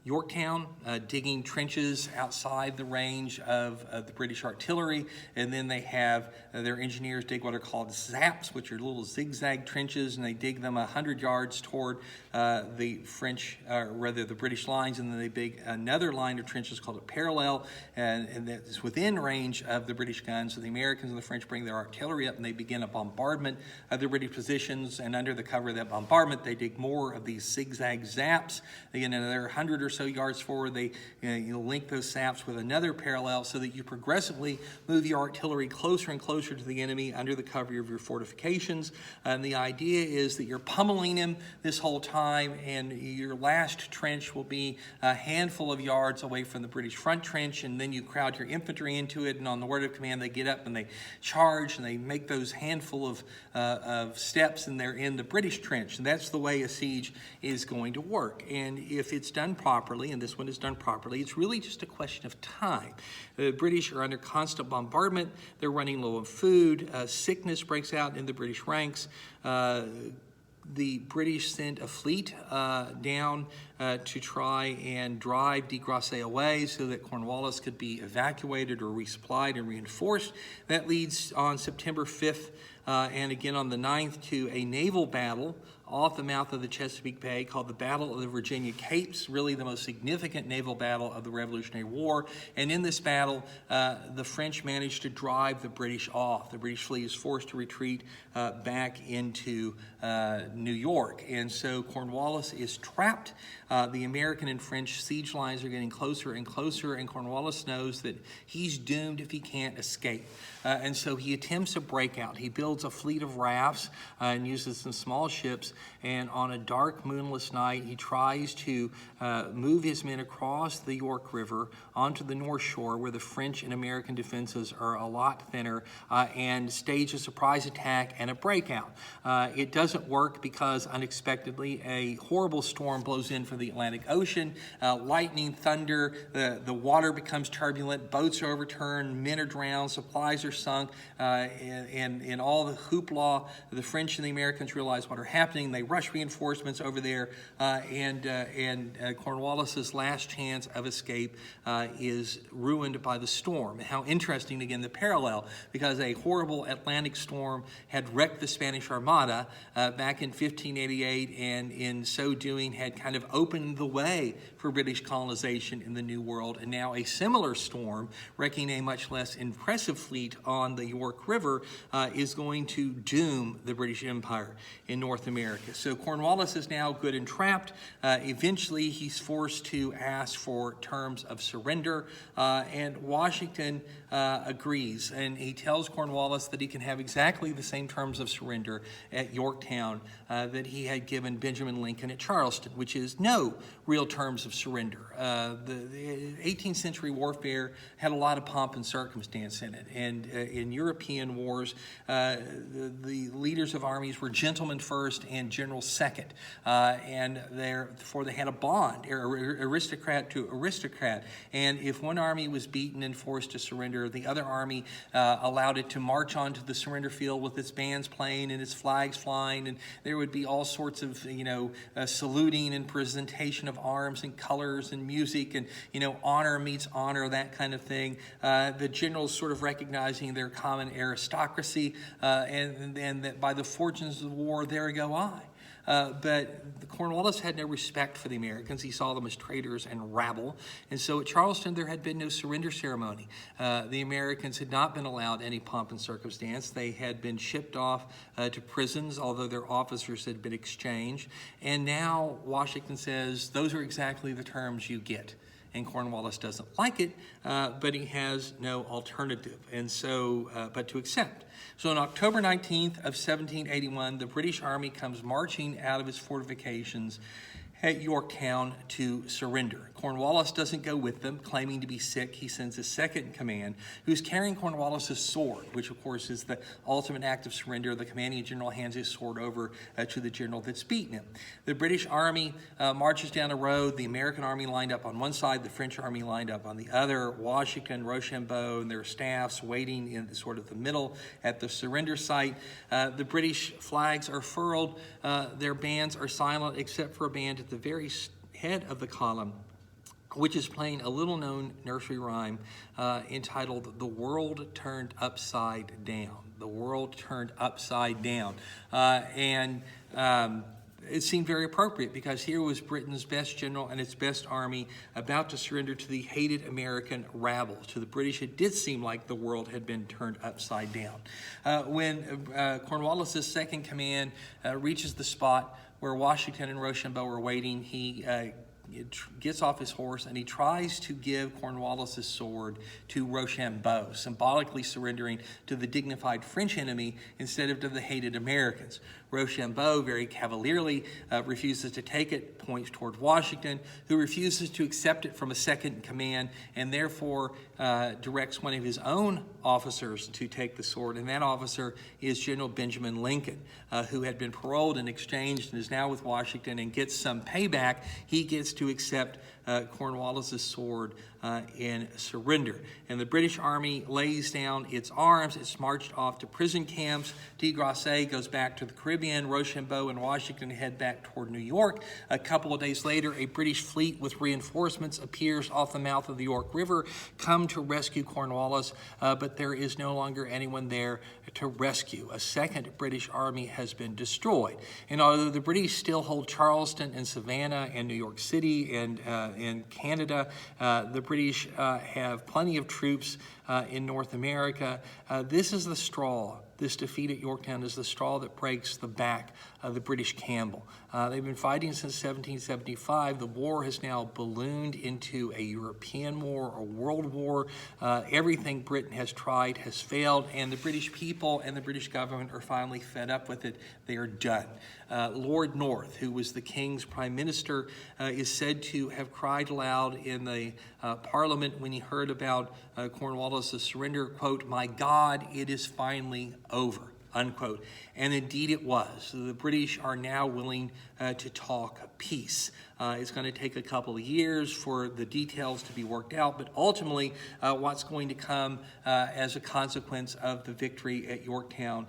Yorktown, digging trenches outside the range of the British artillery, and then they have their engineers dig what are called zaps, which are little zigzag trenches, and they dig them 100 yards toward the French, rather the British lines, and then they dig another line of trenches called a parallel, and that is within range of the British guns. So the Americans and the French bring their artillery up, and they begin a bombardment of the British positions, and under the cover of that bombardment, they dig more of these zigzag zaps. They get another 100 or so yards forward. They link those saps with another parallel so that you progressively move your artillery closer and closer to the enemy under the cover of your fortifications. And the idea is that you're pummeling him this whole time, and your last trench will be a handful of yards away from the British front trench, and then you crowd your infantry into it, and on the word of command they get up and they charge, and they make those handful of steps, and they're in the British trench. And that's the way a siege is going to work. And if it's done properly, and this one is done properly, it's really just a question of time. The British are under constant bombardment. They're running low on food. Sickness breaks out in the British ranks. The British sent a fleet down to try and drive de Grasset away so that Cornwallis could be evacuated or resupplied and reinforced. That leads on September 5th and again on the 9th to a naval battle off the mouth of the Chesapeake Bay called the Battle of the Virginia Capes, really the most significant naval battle of the Revolutionary War. And in this battle, the French managed to drive the British off. The British fleet is forced to retreat back into New York. And so Cornwallis is trapped. The American and French siege lines are getting closer and closer, and Cornwallis knows that he's doomed if he can't escape. And so he attempts a breakout. He builds a fleet of rafts and uses some small ships, and on a dark, moonless night, he tries to move his men across the York River onto the North Shore, where the French and American defenses are a lot thinner, and stage a surprise attack and a breakout. It doesn't work because unexpectedly a horrible storm blows in from the Atlantic Ocean. Lightning, thunder, the water becomes turbulent, boats are overturned, men are drowned, supplies are sunk, and in all the hoopla, the French and the Americans realize what are happening. They rush reinforcements over there, and Cornwallis's last chance of escape is ruined by the storm. How interesting, again, the parallel, because a horrible Atlantic storm had wrecked the Spanish Armada back in 1588, and in so doing had kind of opened the way for British colonization in the New World. And now a similar storm, wrecking a much less impressive fleet on the York River, is going to doom the British Empire in North America. So Cornwallis is now good and trapped. Eventually, he's forced to ask for terms of surrender, and Washington agrees, and he tells Cornwallis that he can have exactly the same terms of surrender at Yorktown that he had given Benjamin Lincoln at Charleston, which is no real terms of surrender. The 18th century warfare had a lot of pomp and circumstance in it, and in European wars, the leaders of armies were gentlemen first and generals second, and therefore they had a bond, aristocrat to aristocrat, and if one army was beaten and forced to surrender, the other army allowed it to march onto the surrender field with its bands playing and its flags flying, and there would be all sorts of, saluting and presentation of arms and colors and music, and, honor meets honor, that kind of thing. The generals sort of recognizing their common aristocracy, and that by the fortunes of the war, there go I. But Cornwallis had no respect for the Americans. He saw them as traitors and rabble. And so at Charleston, there had been no surrender ceremony. The Americans had not been allowed any pomp and circumstance. They had been shipped off to prisons, although their officers had been exchanged. And now Washington says, those are exactly the terms you get. And Cornwallis doesn't like it, but he has no alternative, and so, but to accept. So on October 19th of 1781, the British Army comes marching out of its fortifications at Yorktown to surrender. Cornwallis doesn't go with them, claiming to be sick. He sends his second in command, who's carrying Cornwallis's sword, which of course is the ultimate act of surrender. The commanding general hands his sword over to the general that's beaten him. The British Army marches down the road. The American Army lined up on one side, the French Army lined up on the other. Washington, Rochambeau, and their staffs waiting in sort of the middle at the surrender site. The British flags are furled. Their bands are silent, except for a band at the very head of the column, which is playing a little-known nursery rhyme entitled "The World Turned Upside Down." The world turned upside down. It seemed very appropriate because here was Britain's best general and its best army about to surrender to the hated American rabble. To the British, it did seem like the world had been turned upside down. When Cornwallis's second command reaches the spot where Washington and Rochambeau were waiting, he gets off his horse and he tries to give Cornwallis's sword to Rochambeau, symbolically surrendering to the dignified French enemy instead of to the hated Americans. Rochambeau very cavalierly refuses to take it, points toward Washington, who refuses to accept it from a second in command, and therefore directs one of his own officers to take the sword, and that officer is General Benjamin Lincoln, who had been paroled and exchanged and is now with Washington and gets some payback. He gets to accept Cornwallis's sword in surrender. And the British Army lays down its arms. It's marched off to prison camps. De Grasse goes back to the Caribbean. Rochambeau and Washington head back toward New York. A couple of days later, a British fleet with reinforcements appears off the mouth of the York River, come to rescue Cornwallis, but there is no longer anyone there to rescue. A second British army has been destroyed. And although the British still hold Charleston and Savannah and New York City and in Canada, the British have plenty of troops in North America. This is the straw. This defeat at Yorktown is the straw that breaks the back of the British Campbell. They've been fighting since 1775. The war has now ballooned into a European war, a world war. Everything Britain has tried has failed, and the British people and the British government are finally fed up with it. They are done. Lord North, who was the King's prime minister, is said to have cried aloud in the Parliament when he heard about Cornwallis' surrender, quote, "My God, it is finally over," unquote. And indeed it was. The British are now willing to talk peace. It's going to take a couple of years for the details to be worked out, but ultimately what's going to come as a consequence of the victory at Yorktown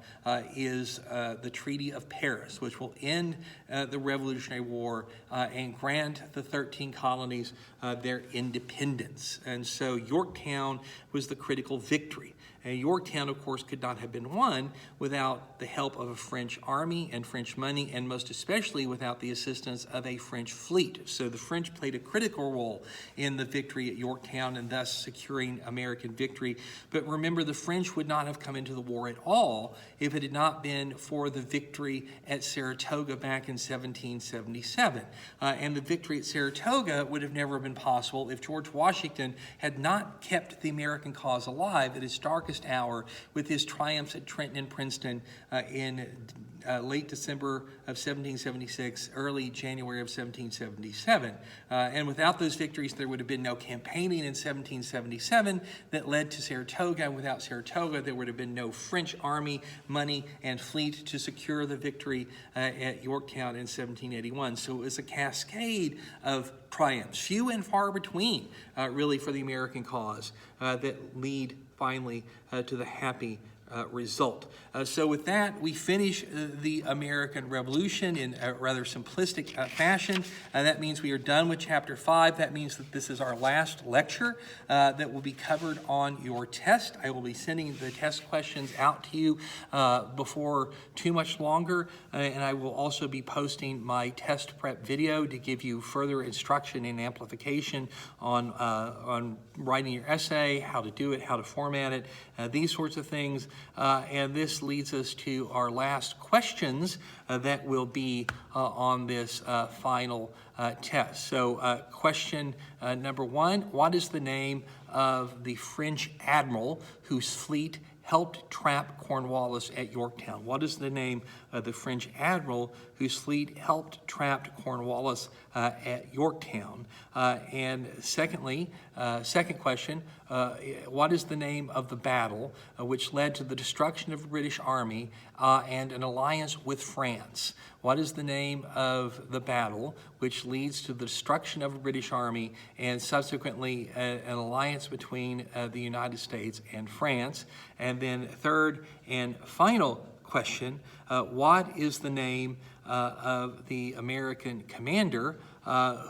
is the Treaty of Paris, which will end the Revolutionary War and grant the 13 colonies their independence. And so Yorktown was the critical victory. And Yorktown, of course, could not have been won without the help of a French army and French money, and most especially without the assistance of a French fleet. So the French played a critical role in the victory at Yorktown and thus securing American victory. But remember, the French would not have come into the war at all if it had not been for the victory at Saratoga back in 1777. And the victory at Saratoga would have never been possible if George Washington had not kept the American cause alive at its darkest hour with his triumphs at Trenton and Princeton in late December of 1776, early January of 1777. And without those victories, there would have been no campaigning in 1777 that led to Saratoga. And without Saratoga, there would have been no French army, money, and fleet to secure the victory at Yorktown in 1781. So it was a cascade of triumphs, few and far between, really, for the American cause, that lead finally to the happy result. So with that, we finish the American Revolution in a rather simplistic fashion. That means we are done with Chapter 5. That means that this is our last lecture that will be covered on your test. I will be sending the test questions out to you before too much longer, and I will also be posting my test prep video to give you further instruction and amplification on writing your essay, how to do it, how to format it, these sorts of things. And this leads us to our last questions that will be on this final test. So question number 1, what is the name of the French admiral whose fleet helped trap Cornwallis at Yorktown? What is the name of the French admiral whose fleet helped trap Cornwallis at Yorktown? And secondly, second question, what is the name of the battle which led to the destruction of the British Army and an alliance with France? What is the name of the battle which leads to the destruction of the British Army and subsequently an alliance between the United States and France? And then third and final question, what is the name of the American commander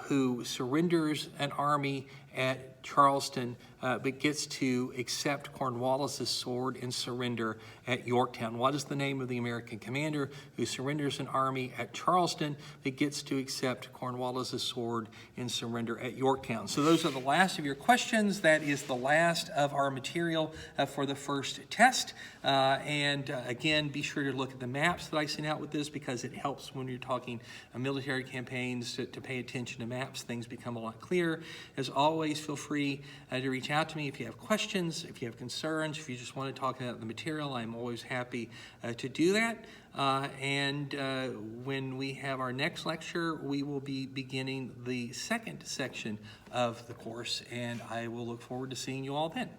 who surrenders an army at Charleston but gets to accept Cornwallis's sword and surrender at Yorktown? What is the name of the American commander who surrenders an army at Charleston but gets to accept Cornwallis's sword and surrender at Yorktown? So those are the last of your questions. That is the last of our material for the first test. Again, be sure to look at the maps that I sent out with this, because it helps when you're talking military campaigns to pay attention to maps. Things become a lot clearer. As always, feel free to reach out to me if you have questions, if you have concerns, if you just want to talk about the material. I'm always happy to do that. When we have our next lecture, we will be beginning the second section of the course, and I will look forward to seeing you all then.